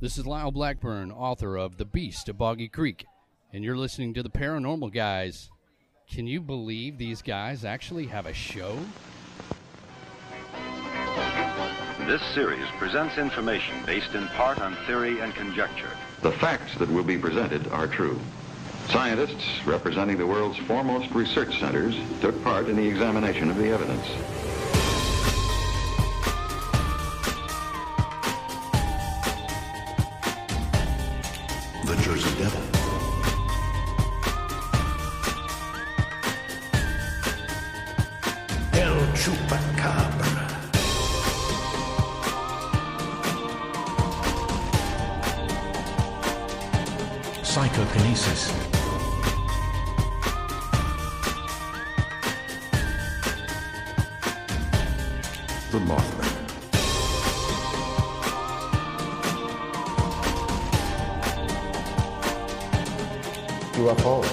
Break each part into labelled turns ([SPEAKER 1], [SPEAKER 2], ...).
[SPEAKER 1] This is Lyle Blackburn, author of The Beast of Boggy Creek, and you're listening to the Paranormal Guys. Can you believe these guys actually have a show?
[SPEAKER 2] This series presents information based in part on theory and conjecture.
[SPEAKER 3] The facts that will be presented are true. Scientists representing the world's foremost research centers took part in the examination of the evidence.
[SPEAKER 4] The Jersey Devil. El Chupacabra. Psychokinesis. The Mothman. UFOs.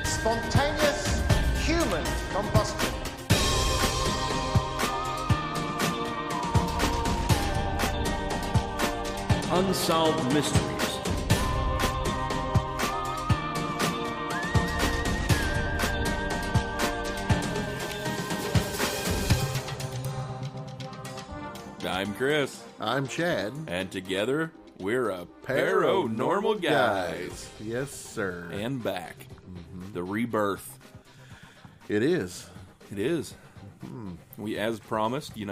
[SPEAKER 5] Spontaneous human combustion.
[SPEAKER 6] Unsolved mysteries. I'm Chris.
[SPEAKER 7] I'm Chad.
[SPEAKER 6] And together, we're a
[SPEAKER 7] Pair O
[SPEAKER 6] Normal Guys.
[SPEAKER 7] Yes, sir.
[SPEAKER 6] And back. The rebirth.
[SPEAKER 7] It is.
[SPEAKER 6] It is. We, as promised, we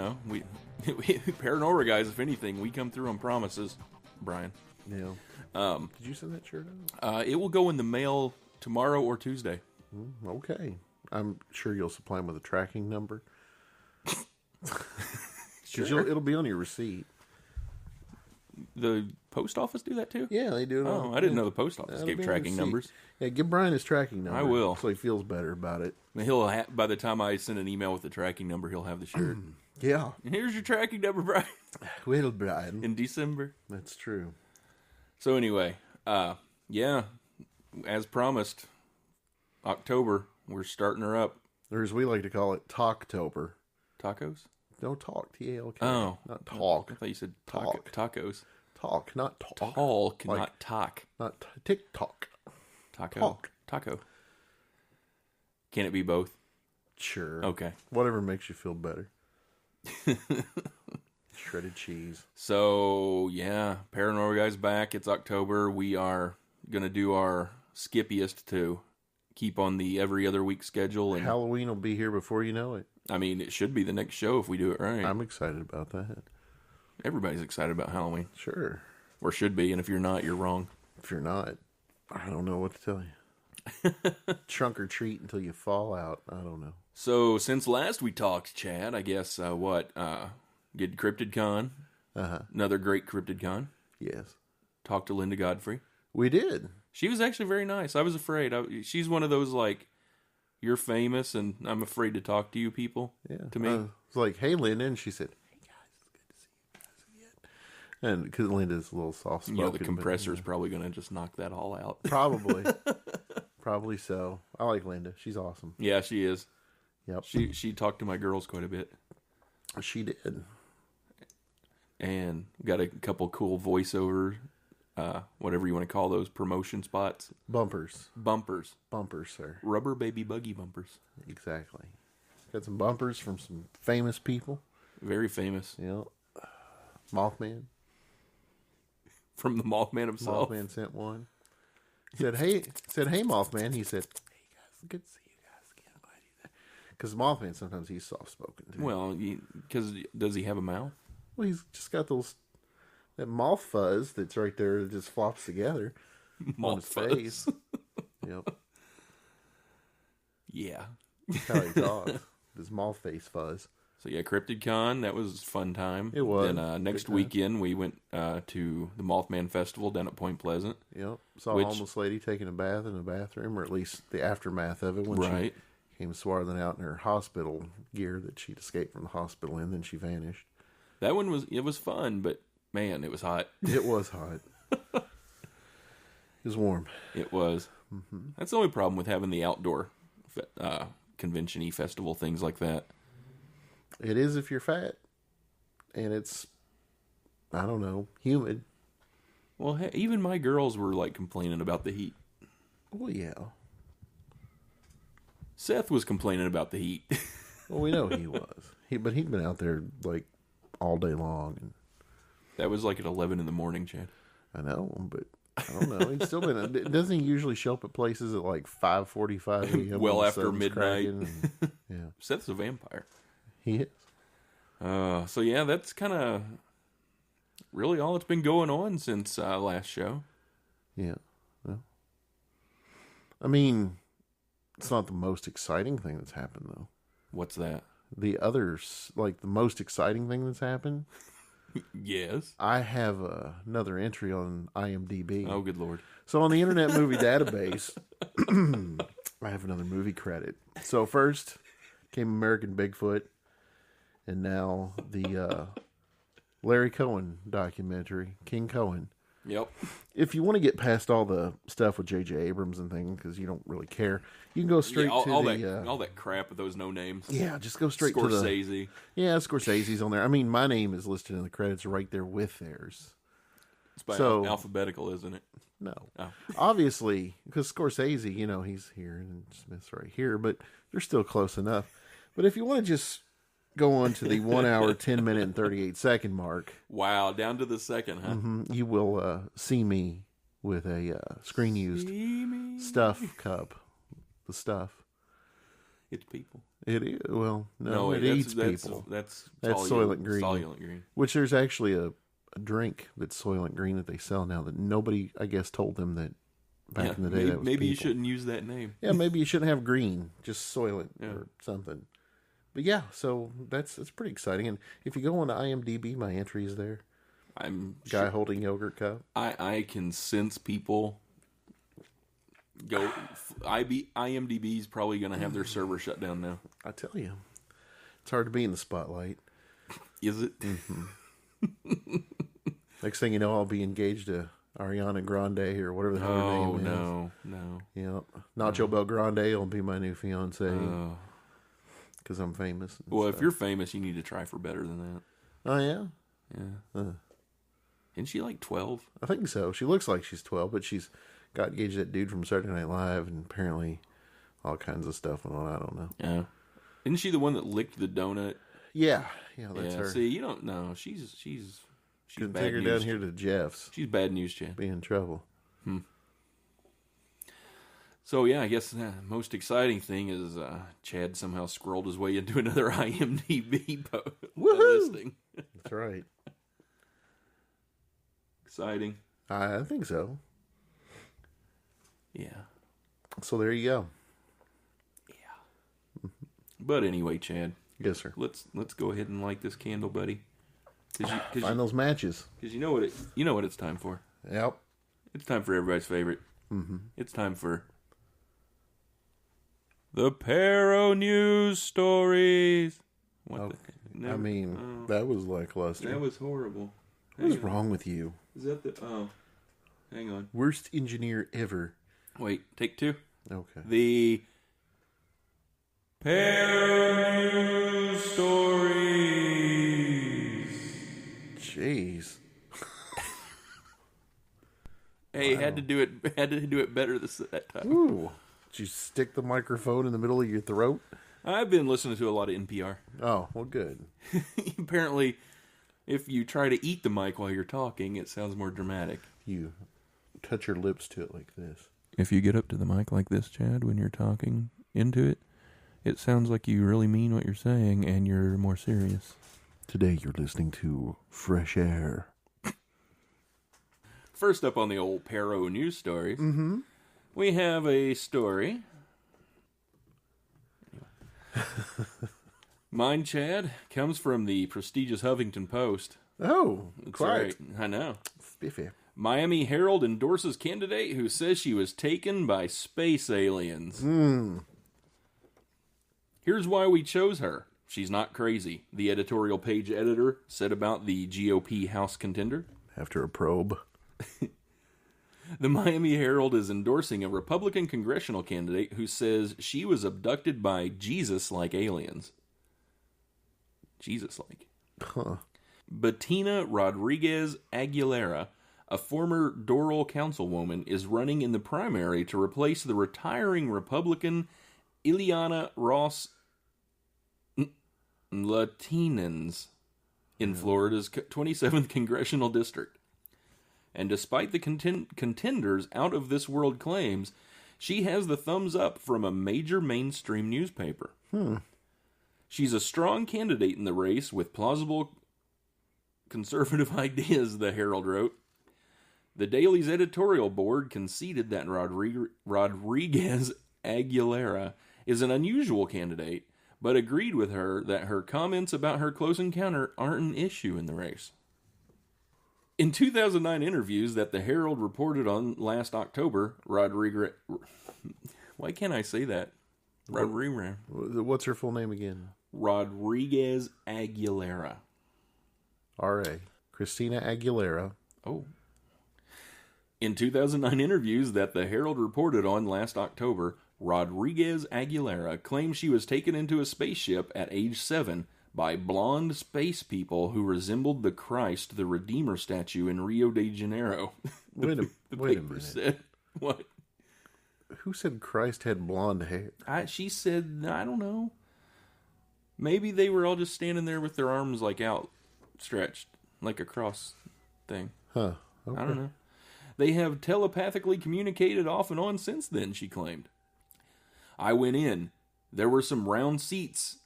[SPEAKER 6] Paranormal Guys, if anything, we come through on promises, Brian.
[SPEAKER 7] Yeah. Did you send that shirt out?
[SPEAKER 6] It will go in the mail tomorrow or Tuesday.
[SPEAKER 7] Okay. I'm sure you'll supply them with a tracking number.
[SPEAKER 6] Sure.
[SPEAKER 7] It'll be on your receipt.
[SPEAKER 6] The post office do that too?
[SPEAKER 7] Yeah, they do.
[SPEAKER 6] I didn't know the post office gave tracking numbers.
[SPEAKER 7] Yeah, give Brian his tracking number.
[SPEAKER 6] I will.
[SPEAKER 7] So he feels better about it.
[SPEAKER 6] He'll by the time I send an email with the tracking number, he'll have the shirt.
[SPEAKER 7] Yeah.
[SPEAKER 6] Here's your tracking number, Brian.
[SPEAKER 7] Well, Brian.
[SPEAKER 6] In December.
[SPEAKER 7] That's true.
[SPEAKER 6] So anyway, yeah, as promised, October, we're starting her up.
[SPEAKER 7] Or as we like to call it, Talktober.
[SPEAKER 6] Tacos?
[SPEAKER 7] No, talk, T-A-L-K.
[SPEAKER 6] Oh.
[SPEAKER 7] Not talk.
[SPEAKER 6] I thought you said
[SPEAKER 7] Talk.
[SPEAKER 6] tacos.
[SPEAKER 7] Talk, not talk.
[SPEAKER 6] Talk,
[SPEAKER 7] Like,
[SPEAKER 6] not talk.
[SPEAKER 7] Not TikTok.
[SPEAKER 6] Taco.
[SPEAKER 7] Talk.
[SPEAKER 6] Taco. Can it be both?
[SPEAKER 7] Sure.
[SPEAKER 6] Okay.
[SPEAKER 7] Whatever makes you feel better. Shredded cheese.
[SPEAKER 6] So, yeah, Paranormal Guys back. It's October. We are going to do our skippiest to keep on the every other week schedule. And
[SPEAKER 7] Halloween will be here before you know it.
[SPEAKER 6] I mean, it should be the next show if we do it right.
[SPEAKER 7] I'm excited about that.
[SPEAKER 6] Everybody's excited about Halloween.
[SPEAKER 7] Sure.
[SPEAKER 6] Or should be, and if you're not, you're wrong.
[SPEAKER 7] If you're not, I don't know what to tell you. Trunk or treat until you fall out. I don't know.
[SPEAKER 6] So, since last we talked, Chad, I guess, get CryptidCon. Another great CryptidCon.
[SPEAKER 7] Yes.
[SPEAKER 6] Talked to Linda Godfrey.
[SPEAKER 7] We did.
[SPEAKER 6] She was actually very nice. I was afraid. She's one of those, like, you're famous and I'm afraid to talk to you people.
[SPEAKER 7] Yeah.
[SPEAKER 6] To me.
[SPEAKER 7] I was like, hey, Linda. And she said, hey, guys, it's good to see you guys again. And because Linda's a little soft-spoken.
[SPEAKER 6] The compressor's probably going to just knock that all out.
[SPEAKER 7] Probably. Probably so. I like Linda. She's awesome.
[SPEAKER 6] Yeah, she is.
[SPEAKER 7] Yep.
[SPEAKER 6] She talked to my girls quite a bit.
[SPEAKER 7] She did.
[SPEAKER 6] And got a couple cool voiceover, whatever you want to call those, promotion spots.
[SPEAKER 7] Bumpers.
[SPEAKER 6] Bumpers,
[SPEAKER 7] sir.
[SPEAKER 6] Rubber baby buggy bumpers.
[SPEAKER 7] Exactly. Got some bumpers from some famous people.
[SPEAKER 6] Very famous.
[SPEAKER 7] Yep. Mothman.
[SPEAKER 6] From the Mothman himself.
[SPEAKER 7] Mothman sent one. Said, hey, Mothman. He said, hey, guys, good to see you guys again. Glad you're there. Because Mothman, sometimes he's soft-spoken, too.
[SPEAKER 6] Well, because does he have a mouth?
[SPEAKER 7] Well, he's just got that moth fuzz that's right there that just flops together on his face. Yep.
[SPEAKER 6] Yeah.
[SPEAKER 7] That's how he talks. His moth face fuzz.
[SPEAKER 6] So yeah, CryptidCon, that was a fun time.
[SPEAKER 7] It was.
[SPEAKER 6] Then next weekend we went to the Mothman Festival down at Point Pleasant.
[SPEAKER 7] Yep. Saw a homeless lady taking a bath in the bathroom, or at least the aftermath of it when she came swarthing out in her hospital gear that she'd escaped from the hospital in, then she vanished.
[SPEAKER 6] That one was fun, but man, it was hot.
[SPEAKER 7] It was hot. It was warm.
[SPEAKER 6] It was. Mm-hmm. That's the only problem with having the outdoor convention-y festival, things like that.
[SPEAKER 7] It is if you're fat. and it's, I don't know, humid.
[SPEAKER 6] Well, hey, even my girls were like complaining about the heat.
[SPEAKER 7] Well, yeah.
[SPEAKER 6] Seth was complaining about the heat.
[SPEAKER 7] Well, we know he was. But he'd been out there like all day long. And
[SPEAKER 6] that was like at 11 in the morning, Chad.
[SPEAKER 7] I know, but I don't know. He's still been. Doesn't he usually show up at places at like 5:45 a.m.
[SPEAKER 6] well after midnight?
[SPEAKER 7] Yeah,
[SPEAKER 6] Seth's a vampire.
[SPEAKER 7] He is.
[SPEAKER 6] So yeah, that's kind of really all that's been going on since last show.
[SPEAKER 7] Yeah. Well, I mean, it's not the most exciting thing that's happened, though.
[SPEAKER 6] What's that?
[SPEAKER 7] The others, like the most exciting thing that's happened.
[SPEAKER 6] Yes.
[SPEAKER 7] I have another entry on IMDb.
[SPEAKER 6] Oh, good Lord.
[SPEAKER 7] So on the Internet Movie Database, I have another movie credit. So first came American Bigfoot, and now the Larry Cohen documentary, King Cohen.
[SPEAKER 6] Yep.
[SPEAKER 7] If you want to get past all the stuff with J.J. Abrams and things, because you don't really care, you can go straight to
[SPEAKER 6] all that crap with those no names.
[SPEAKER 7] Yeah, just go straight
[SPEAKER 6] Scorsese.
[SPEAKER 7] to the... Yeah, Scorsese's on there. I mean, my name is listed in the credits right there with theirs.
[SPEAKER 6] It's by alphabetical, isn't it?
[SPEAKER 7] No.
[SPEAKER 6] Oh.
[SPEAKER 7] Obviously, because Scorsese, you know, he's here and Smith's right here, but they're still close enough. But if you want to just go on to the 1 hour, 10 minute, and 38 second mark.
[SPEAKER 6] Wow, down to the second, huh?
[SPEAKER 7] You will see me with a screen used stuff cup. The stuff.
[SPEAKER 6] It's people.
[SPEAKER 7] It is. Well, no, it eats people.
[SPEAKER 6] That's
[SPEAKER 7] Soylent Green.
[SPEAKER 6] Soylent Green.
[SPEAKER 7] Which there's actually a drink that's Soylent Green that they sell now that nobody, I guess, told them that back in the day.
[SPEAKER 6] Maybe you shouldn't use that name.
[SPEAKER 7] Yeah, maybe you shouldn't have green, just Soylent or something. But yeah, so that's pretty exciting. And if you go on to IMDb, my entry is there. Guy holding yogurt cup.
[SPEAKER 6] I can sense people go. IMDb is probably going to have their server shut down now.
[SPEAKER 7] I tell you, it's hard to be in the spotlight.
[SPEAKER 6] Is it?
[SPEAKER 7] Mm-hmm. Next thing you know, I'll be engaged to Ariana Grande or whatever the hell her name is.
[SPEAKER 6] No.
[SPEAKER 7] Yeah, Nacho Belgrande will be my new fiance. Because I'm famous.
[SPEAKER 6] Well, if you're famous, you need to try for better than that.
[SPEAKER 7] Oh, yeah?
[SPEAKER 6] Yeah. Isn't she like 12?
[SPEAKER 7] I think so. She looks like she's 12, but she's got engaged to that dude from Saturday Night Live, and apparently all kinds of stuff went on. I don't know.
[SPEAKER 6] Yeah. Isn't she the one that licked the donut?
[SPEAKER 7] Yeah, that's her.
[SPEAKER 6] See, you don't know. She's
[SPEAKER 7] Couldn't
[SPEAKER 6] bad
[SPEAKER 7] take her
[SPEAKER 6] news.
[SPEAKER 7] down here to Jeff's.
[SPEAKER 6] She's bad news, Chad.
[SPEAKER 7] Be in trouble.
[SPEAKER 6] So, yeah, I guess the most exciting thing is Chad somehow scrolled his way into another IMDb listing.
[SPEAKER 7] That's right.
[SPEAKER 6] Exciting.
[SPEAKER 7] I think so.
[SPEAKER 6] Yeah.
[SPEAKER 7] So there you go.
[SPEAKER 6] Yeah. But anyway, Chad.
[SPEAKER 7] Yes, sir.
[SPEAKER 6] Let's go ahead and light this candle, buddy.
[SPEAKER 7] Find those matches.
[SPEAKER 6] Because you know what it's time for.
[SPEAKER 7] Yep.
[SPEAKER 6] It's time for everybody's favorite.
[SPEAKER 7] Mm-hmm.
[SPEAKER 6] It's time for the Pair O News stories.
[SPEAKER 7] What that was lackluster.
[SPEAKER 6] That was horrible.
[SPEAKER 7] What is wrong with you?
[SPEAKER 6] Is that the... Oh, hang on.
[SPEAKER 7] Worst engineer ever.
[SPEAKER 6] Wait, take two.
[SPEAKER 7] Okay.
[SPEAKER 6] The Pair O News stories.
[SPEAKER 7] Jeez.
[SPEAKER 6] Hey, had to do it better that time.
[SPEAKER 7] Ooh. Did you stick the microphone in the middle of your throat?
[SPEAKER 6] I've been listening to a lot of NPR.
[SPEAKER 7] Oh, well, good.
[SPEAKER 6] Apparently, if you try to eat the mic while you're talking, it sounds more dramatic.
[SPEAKER 7] You touch your lips to it like this.
[SPEAKER 6] If you get up to the mic like this, Chad, when you're talking into it, it sounds like you really mean what you're saying and you're more serious.
[SPEAKER 7] Today you're listening to Fresh Air.
[SPEAKER 6] First up on the old Pair O News stories, we have a story. Mine, Chad, comes from the prestigious Huffington Post.
[SPEAKER 7] Oh,
[SPEAKER 6] that's
[SPEAKER 7] quite.
[SPEAKER 6] Right. I know.
[SPEAKER 7] Spiffy.
[SPEAKER 6] Miami Herald endorses candidate who says she was taken by space aliens. Here's why we chose her. She's not crazy, the editorial page editor said about the GOP House contender.
[SPEAKER 7] After a probe.
[SPEAKER 6] The Miami Herald is endorsing a Republican congressional candidate who says she was abducted by Jesus-like aliens. Jesus-like.
[SPEAKER 7] Huh.
[SPEAKER 6] Bettina Rodriguez Aguilera, a former Doral councilwoman, is running in the primary to replace the retiring Republican Ileana Ross Latinans in Florida's 27th congressional district. And despite the contenders' out-of-this-world claims, she has the thumbs up from a major mainstream newspaper. She's a strong candidate in the race with plausible conservative ideas, the Herald wrote. The Daily's editorial board conceded that Rodriguez Aguilera is an unusual candidate, but agreed with her that her comments about her close encounter aren't an issue in the race. In 2009 interviews that the Herald reported on last October, Rodriguez... Why can't I say that? Rodriguez.
[SPEAKER 7] What's her full name again?
[SPEAKER 6] Rodriguez Aguilera.
[SPEAKER 7] R.A. Christina Aguilera.
[SPEAKER 6] Oh. In 2009 interviews that the Herald reported on last October, Rodriguez Aguilera claimed she was taken into a spaceship at age 7 by blonde space people who resembled the Christ the Redeemer statue in Rio de Janeiro.
[SPEAKER 7] Wait a
[SPEAKER 6] paper
[SPEAKER 7] minute.
[SPEAKER 6] said, what?
[SPEAKER 7] Who said Christ had blonde hair?
[SPEAKER 6] She said, I don't know. Maybe they were all just standing there with their arms like outstretched, like a cross thing.
[SPEAKER 7] Huh. Okay.
[SPEAKER 6] I don't know. They have telepathically communicated off and on since then, she claimed. I went in. There were some round seats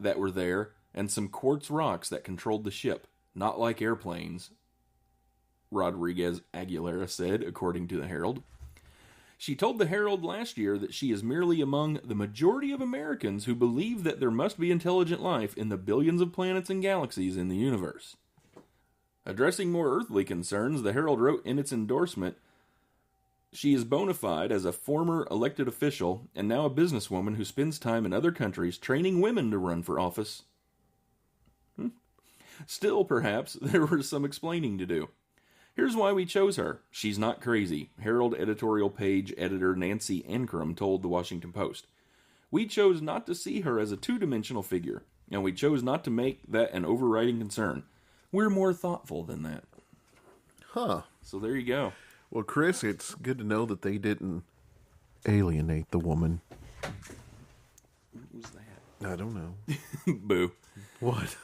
[SPEAKER 6] that were there and some quartz rocks that controlled the ship. Not like airplanes, Rodriguez Aguilera said, according to the Herald. She told the Herald last year that she is merely among the majority of Americans who believe that there must be intelligent life in the billions of planets and galaxies in the universe. Addressing more earthly concerns, the Herald wrote in its endorsement, she is bona fide as a former elected official and now a businesswoman who spends time in other countries training women to run for office. Still, perhaps, there was some explaining to do. Here's why we chose her. She's not crazy, Herald editorial page editor Nancy Ancrum told the Washington Post. We chose not to see her as a two-dimensional figure, and we chose not to make that an overriding concern. We're more thoughtful than that.
[SPEAKER 7] Huh.
[SPEAKER 6] So there you go.
[SPEAKER 7] Well, Chris, it's good to know that they didn't alienate the woman.
[SPEAKER 6] What was that?
[SPEAKER 7] I don't know.
[SPEAKER 6] Boo.
[SPEAKER 7] What?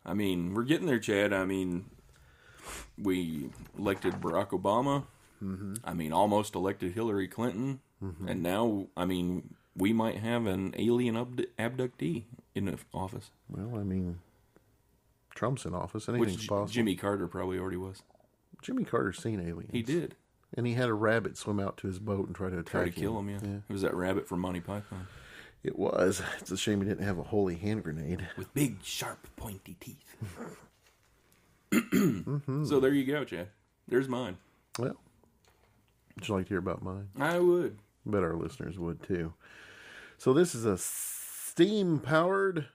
[SPEAKER 6] I mean, we're getting there, Chad. I mean, we elected Barack Obama.
[SPEAKER 7] Mm-hmm.
[SPEAKER 6] I mean, almost elected Hillary Clinton. Mm-hmm. And now, I mean, we might have an alien abductee in the office.
[SPEAKER 7] Well, I mean, Trump's in office. Anything's possible.
[SPEAKER 6] Jimmy Carter probably already was.
[SPEAKER 7] Jimmy Carter's seen aliens.
[SPEAKER 6] He did.
[SPEAKER 7] And he had a rabbit swim out to his boat and try to attack him.
[SPEAKER 6] Try to kill him, yeah. It was that rabbit from Monty Python.
[SPEAKER 7] It was. It's a shame he didn't have a holy hand grenade.
[SPEAKER 6] With big, sharp, pointy teeth. Mm-hmm. So there you go, Chad. There's mine.
[SPEAKER 7] Well, would you like to hear about mine?
[SPEAKER 6] I would.
[SPEAKER 7] I bet our listeners would, too. So this is a steam-powered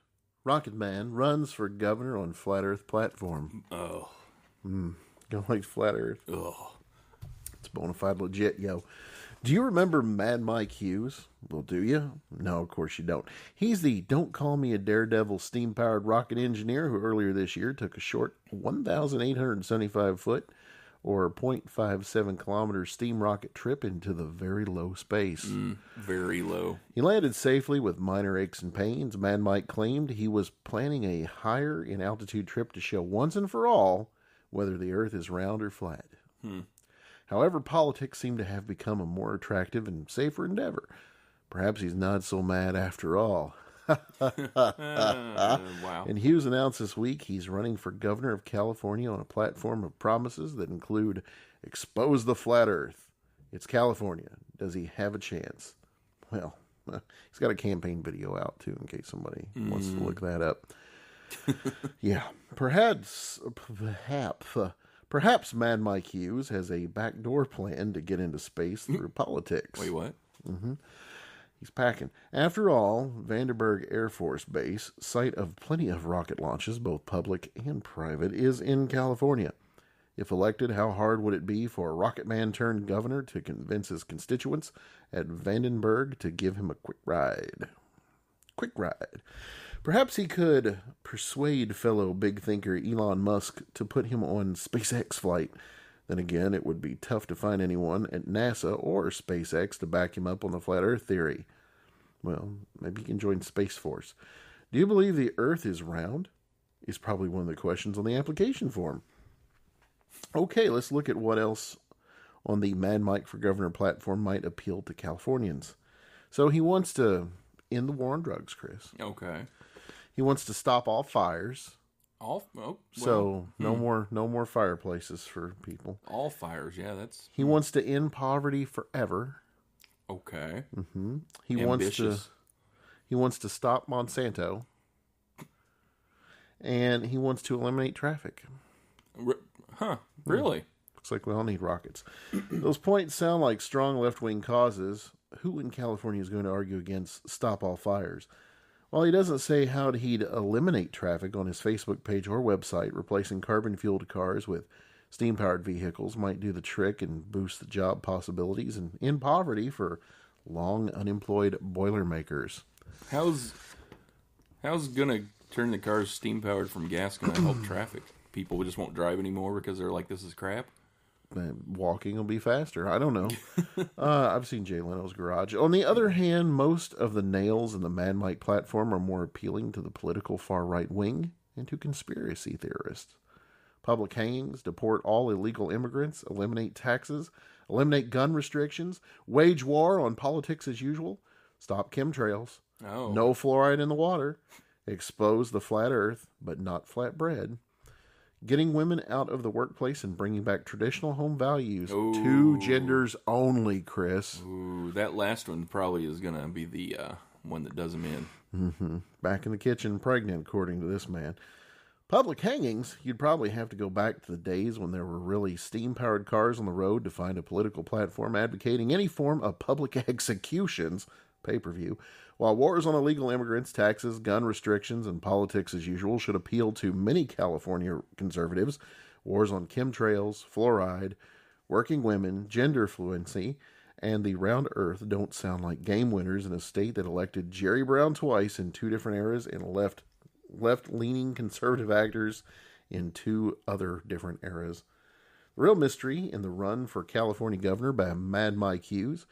[SPEAKER 7] Rocketman runs for governor on Flat Earth platform.
[SPEAKER 6] Oh.
[SPEAKER 7] Don't like Flat Earth.
[SPEAKER 6] Oh.
[SPEAKER 7] It's bona fide legit, yo. Do you remember Mad Mike Hughes? Well, do you? No, of course you don't. He's the Don't Call Me a Daredevil steam-powered rocket engineer who earlier this year took a short 1,875-foot or 0.57 kilometer steam rocket trip into the very low space.
[SPEAKER 6] Very low.
[SPEAKER 7] He landed safely with minor aches and pains. Mad Mike claimed he was planning a higher in altitude trip to show once and for all whether the Earth is round or flat. However, politics seem to have become a more attractive and safer endeavor. Perhaps he's not so mad after all.
[SPEAKER 6] Wow.
[SPEAKER 7] And Hughes announced this week he's running for governor of California on a platform of promises that include expose the flat Earth. It's California. Does he have a chance? Well, he's got a campaign video out, too, in case somebody wants to look that up. Yeah. Perhaps Mad Mike Hughes has a backdoor plan to get into space through politics.
[SPEAKER 6] Wait, what?
[SPEAKER 7] He's packing. After all, Vandenberg Air Force Base, site of plenty of rocket launches, both public and private, is in California. If elected, how hard would it be for a Rocketman turned governor to convince his constituents at Vandenberg to give him a quick ride? quick ride. Perhaps he could persuade fellow big thinker Elon Musk to put him on SpaceX flight. Then again, it would be tough to find anyone at NASA or SpaceX to back him up on the flat Earth theory. Well, maybe he can join Space Force. Do you believe the Earth is round? Is probably one of the questions on the application form. Okay, let's look at what else on the Mad Mike for Governor platform might appeal to Californians. So he wants to end the war on drugs, Chris.
[SPEAKER 6] Okay.
[SPEAKER 7] He wants to stop all fires. So no more fireplaces for people.
[SPEAKER 6] All fires, yeah, that's...
[SPEAKER 7] He wants to end poverty forever.
[SPEAKER 6] Okay.
[SPEAKER 7] Mm-hmm.
[SPEAKER 6] Ambitious.
[SPEAKER 7] He wants to stop Monsanto. And he wants to eliminate traffic.
[SPEAKER 6] Really?
[SPEAKER 7] Looks like we all need rockets. Those points sound like strong left-wing causes. Who in California is going to argue against stop all fires? Well, he doesn't say how he'd eliminate traffic on his Facebook page or website. Replacing carbon-fueled cars with steam-powered vehicles might do the trick and boost the job possibilities and end poverty for long unemployed Boilermakers.
[SPEAKER 6] How's gonna turn the cars steam-powered from gas gonna help traffic? People just won't drive anymore because they're like, this is crap?
[SPEAKER 7] Walking will be faster. I don't know. I've seen Jay Leno's garage. On the other hand, most of the nails in the Mad Mike platform are more appealing to the political far-right wing and to conspiracy theorists. Public hangings, deport all illegal immigrants, eliminate taxes, eliminate gun restrictions, wage war on politics as usual, stop chemtrails, no fluoride in the water, expose the flat earth, but not flat bread, getting women out of the workplace and bringing back traditional home values.
[SPEAKER 6] Ooh.
[SPEAKER 7] 2 genders only, Chris.
[SPEAKER 6] Ooh, that last one probably is going to be the one that does him in.
[SPEAKER 7] Mm-hmm. Back in the kitchen, pregnant, according to this man. Public hangings, you'd probably have to go back to the days when there were really steam-powered cars on the road to find a political platform advocating any form of public executions, pay-per-view, while wars on illegal immigrants, taxes, gun restrictions, and politics as usual should appeal to many California conservatives. Wars on chemtrails, fluoride, working women, gender fluency, and the round earth don't sound like game winners in a state that elected Jerry Brown twice in 2 different eras and left-leaning conservative actors in 2 other different eras. The real mystery in the run for California governor by Mad Mike Hughes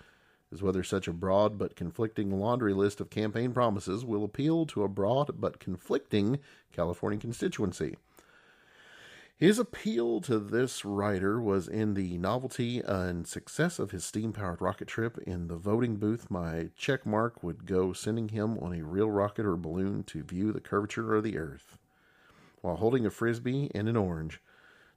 [SPEAKER 7] is whether such a broad but conflicting laundry list of campaign promises will appeal to a broad but conflicting California constituency. His appeal to this writer was in the novelty and success of his steam-powered rocket trip. In the voting booth, my check mark would go sending him on a real rocket or balloon to view the curvature of the earth, while holding a Frisbee and an orange.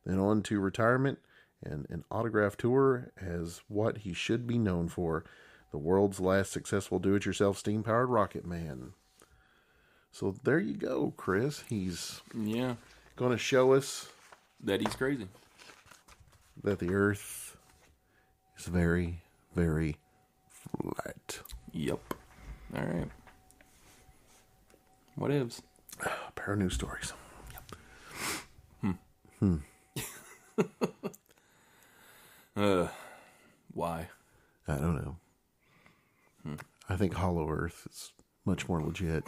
[SPEAKER 7] Then on to retirement and an autograph tour as what he should be known for, the world's last successful do-it-yourself steam-powered rocket man. So there you go, Chris. He's going to show us
[SPEAKER 6] that he's crazy.
[SPEAKER 7] That the earth is very, very flat.
[SPEAKER 6] Yep. All right. What ifs?
[SPEAKER 7] A pair of news stories.
[SPEAKER 6] Why?
[SPEAKER 7] I don't know. I think Hollow Earth is much more legit.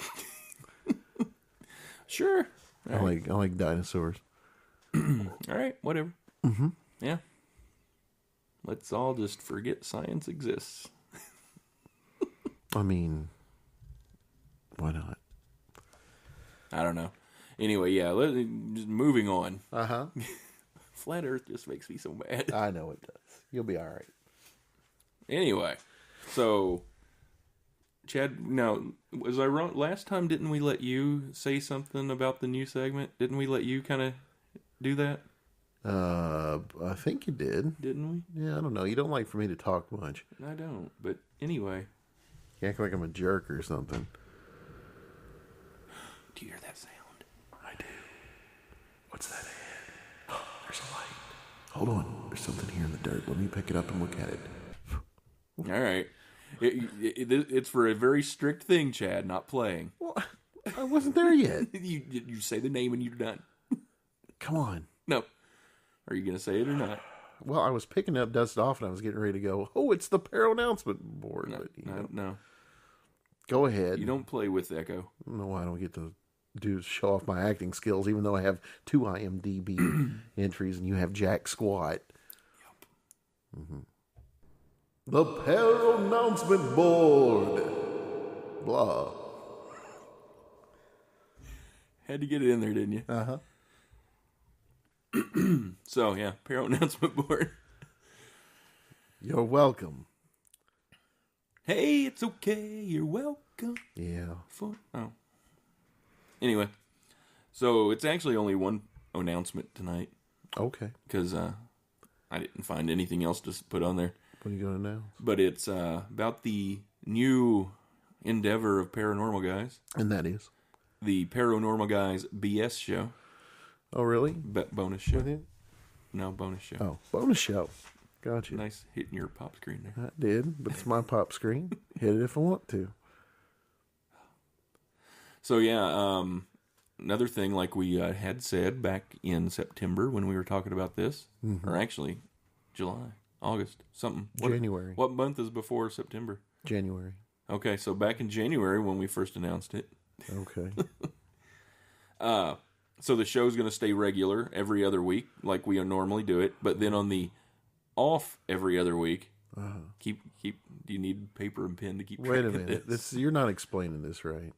[SPEAKER 6] Sure.
[SPEAKER 7] I like dinosaurs.
[SPEAKER 6] All right, whatever.
[SPEAKER 7] Mm-hmm.
[SPEAKER 6] Yeah. Let's all just forget science exists.
[SPEAKER 7] I mean, why not?
[SPEAKER 6] I don't know. Anyway, yeah, just moving on.
[SPEAKER 7] Uh-huh.
[SPEAKER 6] Flat Earth just makes me so mad.
[SPEAKER 7] I know it does. You'll be all right.
[SPEAKER 6] Anyway, so, Chad, now, was I wrong? Last time, didn't we let you say something about the new segment? Didn't we let you kind of do that?
[SPEAKER 7] I think you did.
[SPEAKER 6] Didn't we?
[SPEAKER 7] Yeah, I don't know. You don't like for me to talk much.
[SPEAKER 6] I don't, but anyway.
[SPEAKER 7] You act like I'm a jerk or something.
[SPEAKER 6] Do you hear that sound?
[SPEAKER 7] I do. What's that ahead? There's a light. Hold on. There's something here in the dirt. Let me pick it up and look at it.
[SPEAKER 6] All right. It's for a very strict thing, Chad, not playing.
[SPEAKER 7] Well, I wasn't there yet.
[SPEAKER 6] You say the name and you're done.
[SPEAKER 7] Come on.
[SPEAKER 6] No. Are you going to say it or not?
[SPEAKER 7] Well, I was picking up, dust off, and I was getting ready to go, oh, it's the Pair O Nouncement board.
[SPEAKER 6] No,
[SPEAKER 7] but,
[SPEAKER 6] no.
[SPEAKER 7] Go ahead.
[SPEAKER 6] You don't play with Echo.
[SPEAKER 7] No, I don't get to show off my acting skills, even though I have 2 IMDb entries and you have jack squat. Yep. Mm-hmm. The Pair O Nouncement Board. Blah.
[SPEAKER 6] Had to get it in there, didn't you?
[SPEAKER 7] Uh-huh.
[SPEAKER 6] So, yeah, Pair O Nouncement Board.
[SPEAKER 7] You're welcome.
[SPEAKER 6] Hey, it's okay. You're welcome.
[SPEAKER 7] Yeah.
[SPEAKER 6] Oh. Anyway, so it's actually only one announcement tonight.
[SPEAKER 7] Okay.
[SPEAKER 6] Because I didn't find anything else to put on there.
[SPEAKER 7] What are you going to announce?
[SPEAKER 6] But it's about the new endeavor of Paranormal Guys.
[SPEAKER 7] And that is?
[SPEAKER 6] The Paranormal Guys B.S. show.
[SPEAKER 7] Oh, really?
[SPEAKER 6] Bonus show.
[SPEAKER 7] With you?
[SPEAKER 6] No, bonus show.
[SPEAKER 7] Oh, bonus show. Gotcha.
[SPEAKER 6] Nice hitting your pop screen there.
[SPEAKER 7] I did, but it's my pop screen. Hit it if I want to.
[SPEAKER 6] So, yeah, another thing like we had said back in September when we were talking about this, or actually July, August, something.
[SPEAKER 7] January.
[SPEAKER 6] What month is before September?
[SPEAKER 7] January.
[SPEAKER 6] Okay, so back in January when we first announced it.
[SPEAKER 7] Okay.
[SPEAKER 6] So the show's going to stay regular every other week like we normally do it, but then on the off every other week, keep. Do you need paper and pen to keep track
[SPEAKER 7] Wait a
[SPEAKER 6] of
[SPEAKER 7] minute.
[SPEAKER 6] this?
[SPEAKER 7] You're not explaining this right.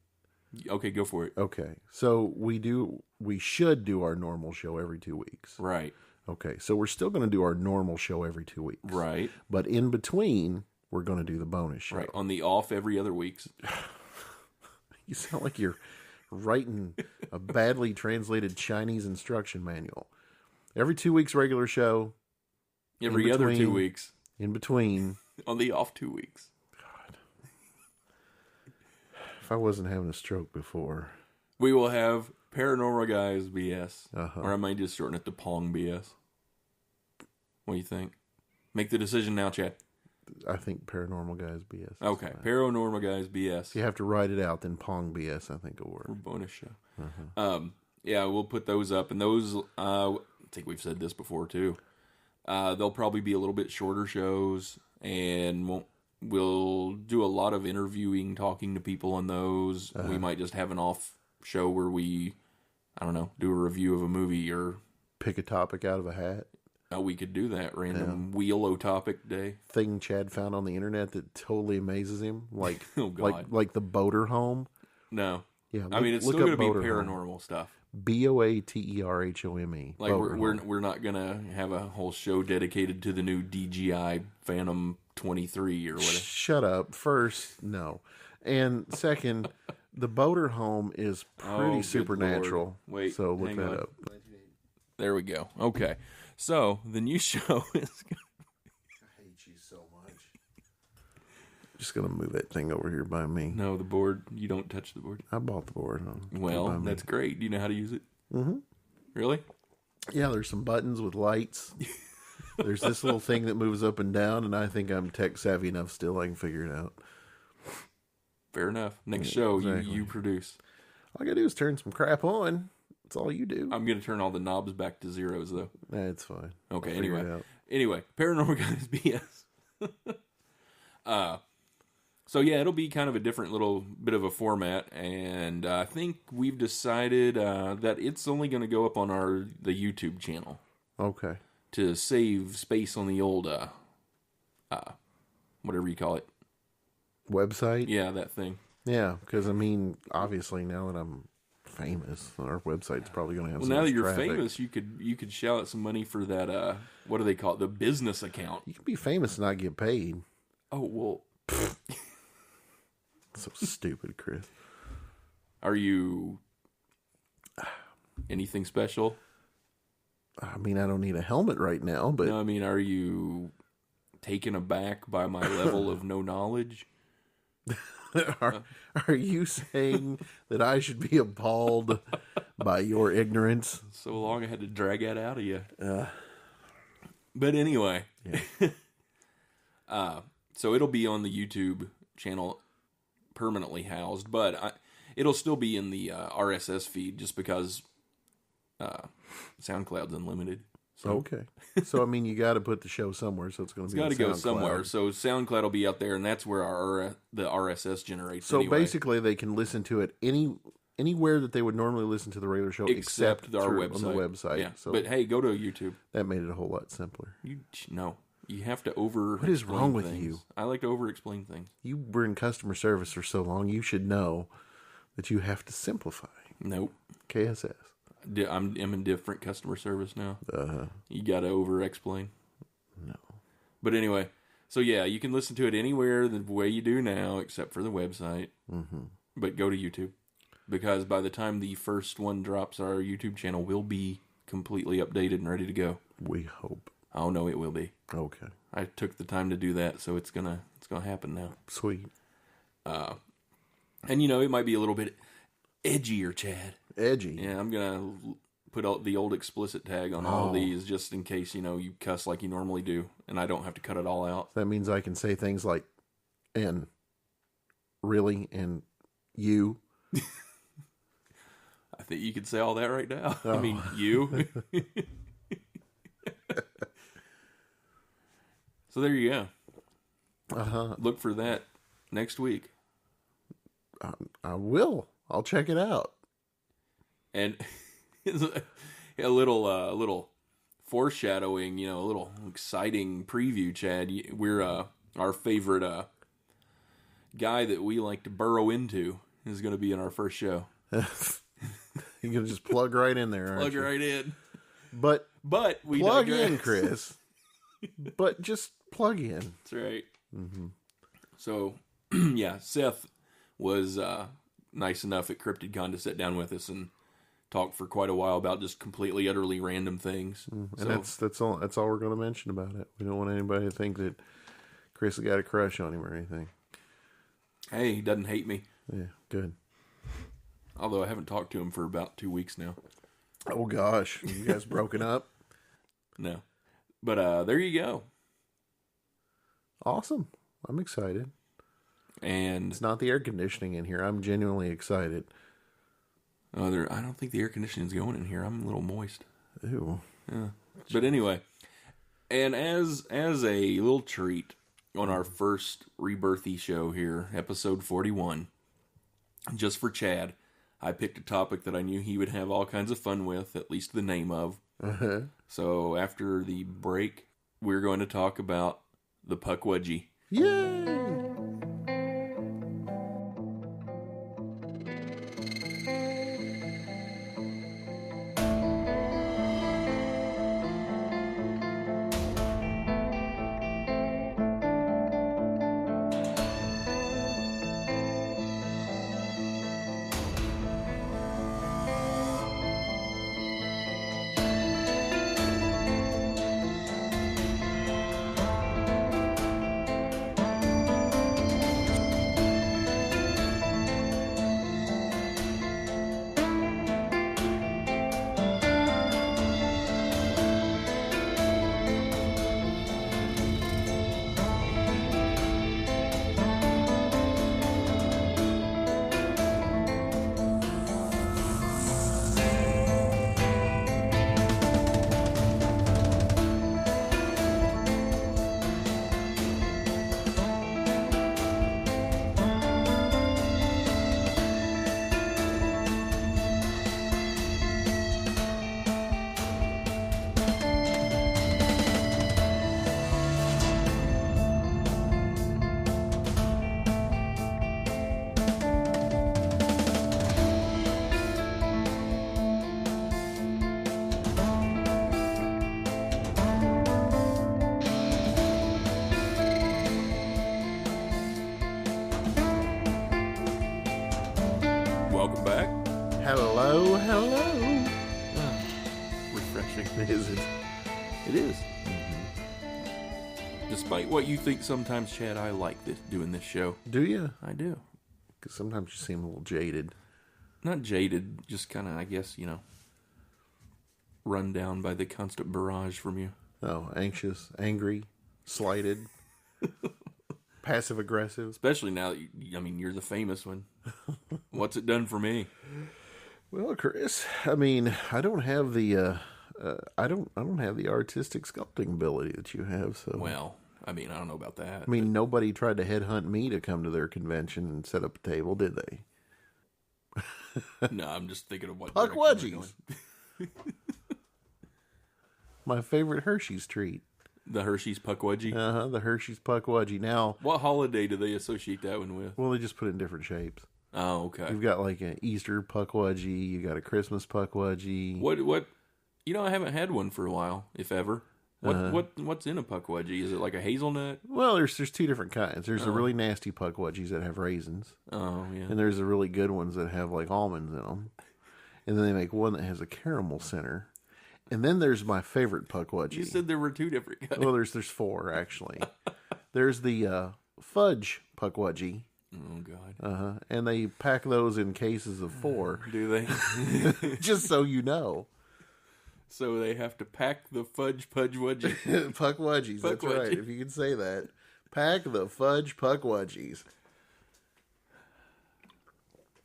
[SPEAKER 6] Okay, go for it.
[SPEAKER 7] Okay. So we should do our normal show every 2 weeks.
[SPEAKER 6] Right.
[SPEAKER 7] Okay. So we're still going to do our normal show every 2 weeks.
[SPEAKER 6] Right.
[SPEAKER 7] But in between, we're going to do the bonus show.
[SPEAKER 6] Right. On the off every other weeks.
[SPEAKER 7] You sound like you're writing a badly translated Chinese instruction manual. Every 2 weeks, regular show.
[SPEAKER 6] Every other 2 weeks.
[SPEAKER 7] In between.
[SPEAKER 6] On the off 2 weeks.
[SPEAKER 7] God. If I wasn't having a stroke before.
[SPEAKER 6] We will have Paranormal Guys B.S.
[SPEAKER 7] Uh-huh.
[SPEAKER 6] Or I might just shorten it to P.O.N.G B.S. What do you think? Make the decision now, Chad.
[SPEAKER 7] I think Paranormal Guys B.S.
[SPEAKER 6] Okay, Paranormal Guys B.S.
[SPEAKER 7] If you have to write it out, then P.O.N.G B.S. I think will work.
[SPEAKER 6] For bonus show. Yeah, we'll put those up. And those, I think we've said this before too. They'll probably be a little bit shorter shows. And we'll do a lot of interviewing, talking to people on those. We might just have an off show where we, I don't know, do a review of a movie or...
[SPEAKER 7] Pick a topic out of a hat.
[SPEAKER 6] We could do that. Random wheel-o topic day.
[SPEAKER 7] Thing Chad found on the internet that totally amazes him. Like,
[SPEAKER 6] Oh, God.
[SPEAKER 7] like the boater home.
[SPEAKER 6] No.
[SPEAKER 7] Yeah,
[SPEAKER 6] I mean, it's still going to be paranormal stuff.
[SPEAKER 7] BOATERHOME.
[SPEAKER 6] Like, we're not going to have a whole show dedicated to the new DJI Phantom 23 or whatever.
[SPEAKER 7] Shut up. First, no. And second, the boater home is pretty
[SPEAKER 6] good
[SPEAKER 7] supernatural.
[SPEAKER 6] Lord. Wait,
[SPEAKER 7] so look
[SPEAKER 6] hang
[SPEAKER 7] that
[SPEAKER 6] on.
[SPEAKER 7] up.
[SPEAKER 6] There we go. Okay. So, the new show is...
[SPEAKER 7] I hate you so much. Just going to move that thing over here by me.
[SPEAKER 6] No, the board. You don't touch the board.
[SPEAKER 7] I bought the board.
[SPEAKER 6] Well, that's great. Do you know how to use it?
[SPEAKER 7] Mm-hmm.
[SPEAKER 6] Really?
[SPEAKER 7] Yeah, there's some buttons with lights. There's this little thing that moves up and down, and I think I'm tech savvy enough still I can figure it out.
[SPEAKER 6] Fair enough. Next show,
[SPEAKER 7] exactly.
[SPEAKER 6] you produce.
[SPEAKER 7] All I got to do is turn some crap on. That's all you do.
[SPEAKER 6] I'm going to turn all the knobs back to zeros, though.
[SPEAKER 7] That's fine.
[SPEAKER 6] Okay,
[SPEAKER 7] I'll figure it out.
[SPEAKER 6] Anyway, Paranormal Guys BS. So yeah, it'll be kind of a different little bit of a format, and I think we've decided that it's only going to go up on the YouTube channel.
[SPEAKER 7] Okay.
[SPEAKER 6] To save space on the old, whatever you call it.
[SPEAKER 7] Website?
[SPEAKER 6] Yeah, that thing.
[SPEAKER 7] Yeah, because I mean, obviously now that I'm famous, our website's probably going to have.
[SPEAKER 6] Well, now that you're famous, you could shell out some money for that. What do they call it? The business account.
[SPEAKER 7] You can be famous and not get paid.
[SPEAKER 6] Oh well.
[SPEAKER 7] So stupid, Chris.
[SPEAKER 6] Are you anything special?
[SPEAKER 7] I mean, I don't need a helmet right now, but
[SPEAKER 6] No, I mean, are you taken aback by my level of no knowledge?
[SPEAKER 7] are you saying that I should be appalled by your ignorance?
[SPEAKER 6] So long I had to drag that out of you. But anyway.
[SPEAKER 7] Yeah.
[SPEAKER 6] So it'll be on the YouTube channel permanently housed, but it'll still be in the RSS feed just because SoundCloud's unlimited.
[SPEAKER 7] Okay. So, I mean, you got to put the show somewhere, so it's going to
[SPEAKER 6] It's
[SPEAKER 7] be
[SPEAKER 6] got to
[SPEAKER 7] on
[SPEAKER 6] go
[SPEAKER 7] SoundCloud.
[SPEAKER 6] somewhere. So SoundCloud will be out there, and that's where the RSS generates.
[SPEAKER 7] So
[SPEAKER 6] anyway.
[SPEAKER 7] basically, they can listen to it anywhere that they would normally listen to the regular show, except
[SPEAKER 6] our
[SPEAKER 7] through-
[SPEAKER 6] website.
[SPEAKER 7] on the website.
[SPEAKER 6] Yeah.
[SPEAKER 7] So
[SPEAKER 6] But hey, go to YouTube.
[SPEAKER 7] that made it a whole lot simpler.
[SPEAKER 6] You have to over.
[SPEAKER 7] What is wrong with
[SPEAKER 6] things.
[SPEAKER 7] you?
[SPEAKER 6] I like to over-explain things.
[SPEAKER 7] You were in customer service for so long, you should know that you have to simplify.
[SPEAKER 6] Nope.
[SPEAKER 7] KSS.
[SPEAKER 6] I'm in different customer service now.
[SPEAKER 7] Uh-huh.
[SPEAKER 6] You got to over-explain.
[SPEAKER 7] No.
[SPEAKER 6] But anyway, so yeah, you can listen to it anywhere the way you do now, except for the website.
[SPEAKER 7] Mm-hmm.
[SPEAKER 6] But go to YouTube, because by the time the first one drops, our YouTube channel will be completely updated and ready to go.
[SPEAKER 7] We hope.
[SPEAKER 6] Oh no, it will be.
[SPEAKER 7] Okay.
[SPEAKER 6] I took the time to do that, so it's gonna happen now.
[SPEAKER 7] Sweet.
[SPEAKER 6] And it might be a little bit edgier, Chad.
[SPEAKER 7] Edgy.
[SPEAKER 6] Yeah, I'm gonna put out the old explicit tag on all of these, just in case you cuss like you normally do, and I don't have to cut it all out.
[SPEAKER 7] That means I can say things like, and, really, and you.
[SPEAKER 6] I think you could say all that right now. I mean, you. So there you go.
[SPEAKER 7] Uh-huh.
[SPEAKER 6] Look for that next week.
[SPEAKER 7] I will. I'll check it out.
[SPEAKER 6] And a little foreshadowing, a little exciting preview, Chad. We're our favorite guy that we like to burrow into is going to be in our first show.
[SPEAKER 7] You're going to just plug right in there, aren't
[SPEAKER 6] Plug
[SPEAKER 7] you?
[SPEAKER 6] right in.
[SPEAKER 7] But
[SPEAKER 6] we
[SPEAKER 7] plug
[SPEAKER 6] digress.
[SPEAKER 7] in, Chris. But just plug in.
[SPEAKER 6] That's right.
[SPEAKER 7] Mm-hmm.
[SPEAKER 6] So, yeah, Seth was nice enough at CryptidCon to sit down with us and talk for quite a while about just completely, utterly random things.
[SPEAKER 7] And
[SPEAKER 6] So,
[SPEAKER 7] that's all we're going to mention about it. We don't want anybody to think that Chris has got a crush on him or anything.
[SPEAKER 6] hey, he doesn't hate me.
[SPEAKER 7] Yeah, good.
[SPEAKER 6] Although I haven't talked to him for about 2 weeks now.
[SPEAKER 7] Oh gosh, you guys broken up?
[SPEAKER 6] No. But there you go.
[SPEAKER 7] Awesome. I'm excited.
[SPEAKER 6] And
[SPEAKER 7] It's not the air conditioning in here. I'm genuinely excited.
[SPEAKER 6] I don't think the air conditioning's going in here. I'm a little moist.
[SPEAKER 7] Ew.
[SPEAKER 6] Yeah. But anyway, and as a little treat on our first rebirthy show here, episode 41, just for Chad, I picked a topic that I knew he would have all kinds of fun with, at least the name of.
[SPEAKER 7] Uh-huh.
[SPEAKER 6] So after the break, we're going to talk about the Puckwudgie.
[SPEAKER 7] Yay!
[SPEAKER 6] Welcome back.
[SPEAKER 7] Hello.
[SPEAKER 6] Refreshing.
[SPEAKER 7] Is it?
[SPEAKER 6] It is. Despite what you think sometimes, Chad, I like doing this show.
[SPEAKER 7] Do you?
[SPEAKER 6] I do.
[SPEAKER 7] Because sometimes you seem a little jaded.
[SPEAKER 6] Not jaded, just kind of, I guess, run down by the constant barrage from you.
[SPEAKER 7] Oh, anxious, angry, slighted, passive aggressive.
[SPEAKER 6] Especially now that, you're the famous one. What's it done for me?
[SPEAKER 7] Well, Chris, I don't have the I don't have the artistic sculpting ability that you have. So
[SPEAKER 6] Well, I mean, I don't know about that.
[SPEAKER 7] I mean, nobody tried to headhunt me to come to their convention and set up a table, did they?
[SPEAKER 6] No, I'm just thinking of what
[SPEAKER 7] Puckwudgies. My favorite Hershey's treat.
[SPEAKER 6] The Hershey's Puckwudgie.
[SPEAKER 7] The Hershey's Puckwudgie. Now,
[SPEAKER 6] What holiday do they associate that one with?
[SPEAKER 7] well, they just put it in different shapes.
[SPEAKER 6] Oh, okay.
[SPEAKER 7] You've got like an Easter Puckwudgie. You got a Christmas Puckwudgie.
[SPEAKER 6] What? You know, I haven't had one for a while, if ever. What's in a Puckwudgie? Is it like a hazelnut?
[SPEAKER 7] Well, there's two different kinds. There's the really nasty Puckwudgies that have raisins,
[SPEAKER 6] Oh, yeah.
[SPEAKER 7] and there's the really good ones that have like almonds in them. And then they make one that has a caramel center. And then there's my favorite Puckwudgie.
[SPEAKER 6] You said there were two different kinds.
[SPEAKER 7] Well, there's four actually. There's the fudge Puckwudgie.
[SPEAKER 6] Oh, God.
[SPEAKER 7] And they pack those in cases of 4,
[SPEAKER 6] Do they?
[SPEAKER 7] just so you know.
[SPEAKER 6] So they have to pack the fudge Puckwudgie.
[SPEAKER 7] Puckwudgies, that's
[SPEAKER 6] Puckwudgie.
[SPEAKER 7] right. If you can say that. Pack the fudge Puckwudgies.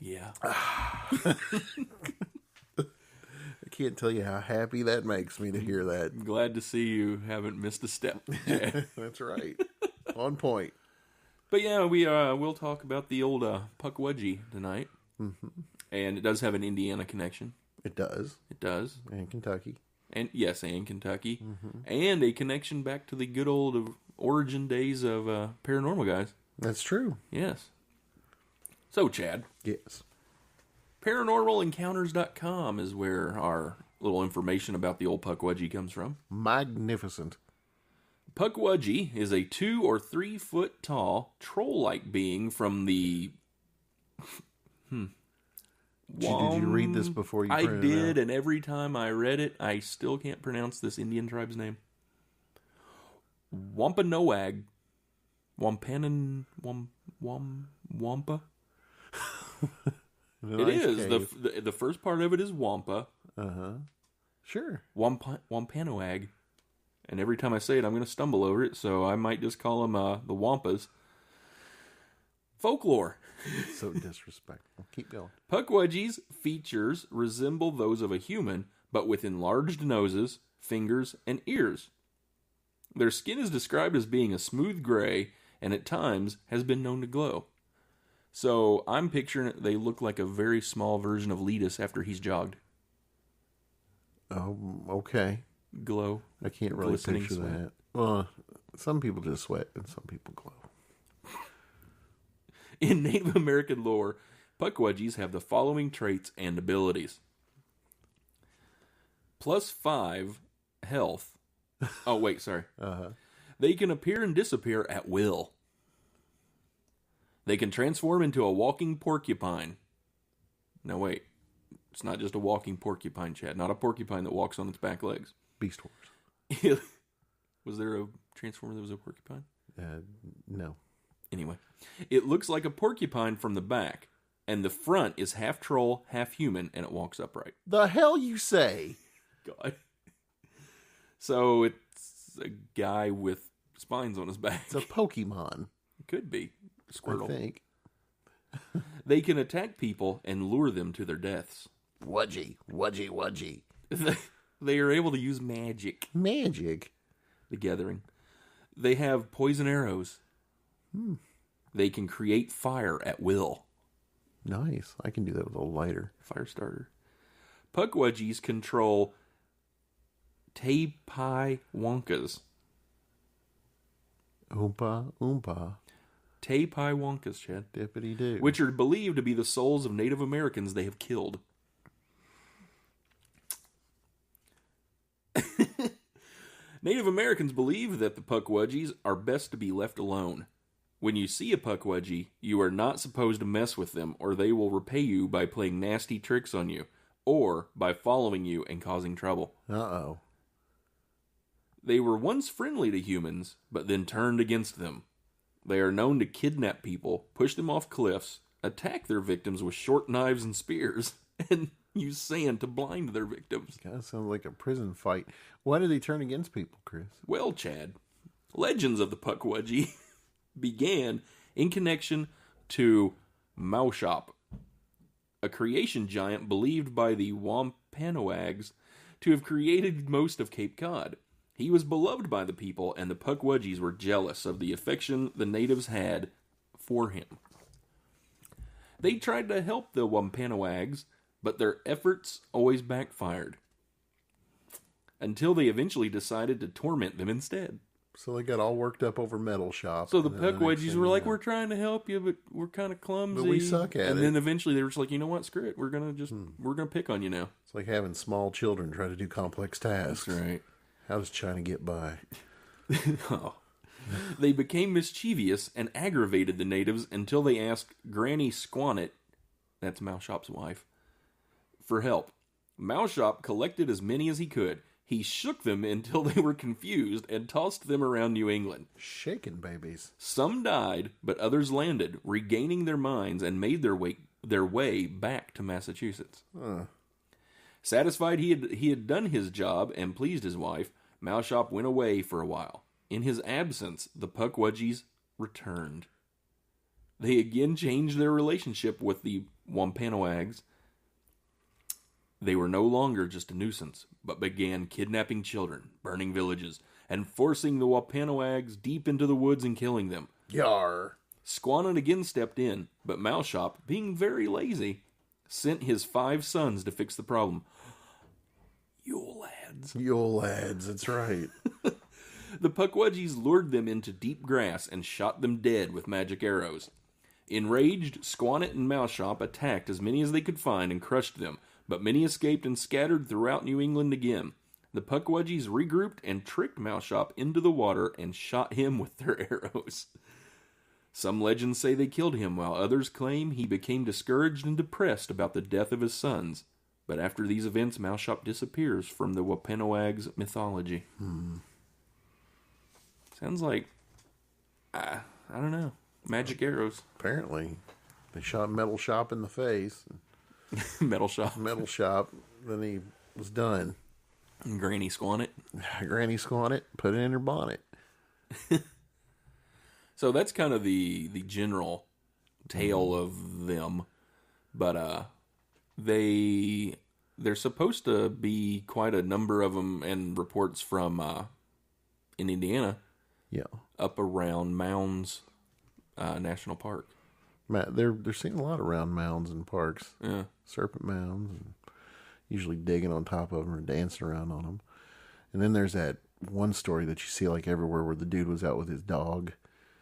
[SPEAKER 6] Yeah.
[SPEAKER 7] I can't tell you how happy that makes me to hear that.
[SPEAKER 6] I'm glad to see you haven't missed a step, Chad.
[SPEAKER 7] That's right. On point.
[SPEAKER 6] But yeah, we'll talk about the old Puckwudgie tonight. Mm-hmm. And it does have an Indiana connection.
[SPEAKER 7] It does.
[SPEAKER 6] It does.
[SPEAKER 7] And Kentucky.
[SPEAKER 6] And yes, and Kentucky. Mm-hmm. And a connection back to the good old origin days of paranormal guys.
[SPEAKER 7] That's true.
[SPEAKER 6] Yes. So, Chad.
[SPEAKER 7] Yes.
[SPEAKER 6] ParanormalEncounters.com is where our little information about the old Puckwudgie comes from.
[SPEAKER 7] Magnificent.
[SPEAKER 6] Puckwudgie is a 2 or 3 foot tall troll-like being from the...
[SPEAKER 7] Did you read this before you
[SPEAKER 6] I
[SPEAKER 7] printed it
[SPEAKER 6] did,
[SPEAKER 7] out?
[SPEAKER 6] and every time I read it, I still can't pronounce this Indian tribe's name. Wampanoag. Wampa? It is. The first part of it is Wampa.
[SPEAKER 7] Sure.
[SPEAKER 6] Wampanoag. And every time I say it, I'm going to stumble over it, so I might just call them the Wampas. Folklore.
[SPEAKER 7] So disrespectful. Keep going.
[SPEAKER 6] Puckwudgie's features resemble those of a human, but with enlarged noses, fingers, and ears. Their skin is described as being a smooth gray, and at times has been known to glow. So I'm picturing it, they look like a very small version of Letus after he's jogged.
[SPEAKER 7] Oh, okay.
[SPEAKER 6] Glow.
[SPEAKER 7] I can't really
[SPEAKER 6] Glistening
[SPEAKER 7] picture
[SPEAKER 6] sweat.
[SPEAKER 7] that. Well, some people just sweat and some people glow.
[SPEAKER 6] In Native American lore, Puckwudgies have the following traits and abilities. +5 health. Oh, wait, sorry. They can appear and disappear at will. They can transform into a walking porcupine. Now, wait. It's not just a walking porcupine, Chad. Not a porcupine that walks on its back legs.
[SPEAKER 7] Beast Wars.
[SPEAKER 6] Was there a transformer that was a porcupine?
[SPEAKER 7] No.
[SPEAKER 6] Anyway, it looks like a porcupine from the back, and the front is half troll, half human, and it walks upright.
[SPEAKER 7] The hell you say?
[SPEAKER 6] God. So it's a guy with spines on his back.
[SPEAKER 7] It's a Pokemon.
[SPEAKER 6] It could be. Squirtle.
[SPEAKER 7] I think.
[SPEAKER 6] They can attack people and lure them to their deaths.
[SPEAKER 7] Wudgie.
[SPEAKER 6] They are able to use magic.
[SPEAKER 7] Magic.
[SPEAKER 6] The Gathering. They have poison arrows. They can create fire at will.
[SPEAKER 7] Nice. I can do that with a lighter.
[SPEAKER 6] Fire starter. Puckwudgies control Tepai Wonkas.
[SPEAKER 7] Oompa.
[SPEAKER 6] Tepai Wonkas, Chad.
[SPEAKER 7] Dippity doo.
[SPEAKER 6] Which are believed to be the souls of Native Americans they have killed. Native Americans believe that the Puckwudgies are best to be left alone. When you see a Puckwudgie, you are not supposed to mess with them, or they will repay you by playing nasty tricks on you, or by following you and causing trouble.
[SPEAKER 7] Uh-oh.
[SPEAKER 6] They were once friendly to humans, but then turned against them. They are known to kidnap people, push them off cliffs, attack their victims with short knives and spears, and use sand to blind their victims.
[SPEAKER 7] Kind of sounds like a prison fight. Why do they turn against people, Chris?
[SPEAKER 6] Well, Chad, legends of the Puckwudgie began in connection to Maushop, a creation giant believed by the Wampanoags to have created most of Cape Cod. He was beloved by the people, and the Puckwudgies were jealous of the affection the natives had for him. They tried to help the Wampanoags, but their efforts always backfired, until they eventually decided to torment them instead.
[SPEAKER 7] So they got all worked up over Metal Shop.
[SPEAKER 6] So the Puckwudgies were like, we're trying to help you, but we're kind of clumsy.
[SPEAKER 7] But we suck at it.
[SPEAKER 6] And then eventually they were just like, you know what, screw it. We're going to pick on you now.
[SPEAKER 7] It's like having small children try to do complex tasks.
[SPEAKER 6] That's right.
[SPEAKER 7] How does China get by?
[SPEAKER 6] Oh. They became mischievous and aggravated the natives until they asked Granny Squannet, that's Moushop's wife, for help. Moushop collected as many as he could. He shook them until they were confused and tossed them around New England.
[SPEAKER 7] Shaking babies.
[SPEAKER 6] Some died, but others landed, regaining their minds and made their way back to Massachusetts. Satisfied he had done his job and pleased his wife, Moushop went away for a while. In his absence, the Puckwudgies returned. They again changed their relationship with the Wampanoags. They were no longer just a nuisance, but began kidnapping children, burning villages, and forcing the Wampanoags deep into the woods and killing them.
[SPEAKER 7] Yar.
[SPEAKER 6] Squannet again stepped in, but Moushop, being very lazy, sent his 5 sons to fix the problem. Yule lads,
[SPEAKER 7] that's right.
[SPEAKER 6] The Puckwudgies lured them into deep grass and shot them dead with magic arrows. Enraged, Squannet and Moushop attacked as many as they could find and crushed them, but many escaped and scattered throughout New England again. The Puckwudgies regrouped and tricked Moushop into the water and shot him with their arrows. Some legends say they killed him, while others claim he became discouraged and depressed about the death of his sons. But after these events, Moushop disappears from the Wampanoags' mythology. Sounds like, I don't know, magic arrows.
[SPEAKER 7] Apparently. They shot Metal Shop in the face.
[SPEAKER 6] Metal Shop.
[SPEAKER 7] Then he was done.
[SPEAKER 6] Granny Squannet.
[SPEAKER 7] Granny Squannet, put it in her bonnet.
[SPEAKER 6] So that's kind of the general tale of them. But there's supposed to be quite a number of them, and reports from in Indiana.
[SPEAKER 7] Yeah.
[SPEAKER 6] Up around Mounds National Park.
[SPEAKER 7] They're seeing a lot around mounds and parks.
[SPEAKER 6] Yeah.
[SPEAKER 7] Serpent mounds. And usually digging on top of them or dancing around on them. And then there's that one story that you see like everywhere where the dude was out with his dog.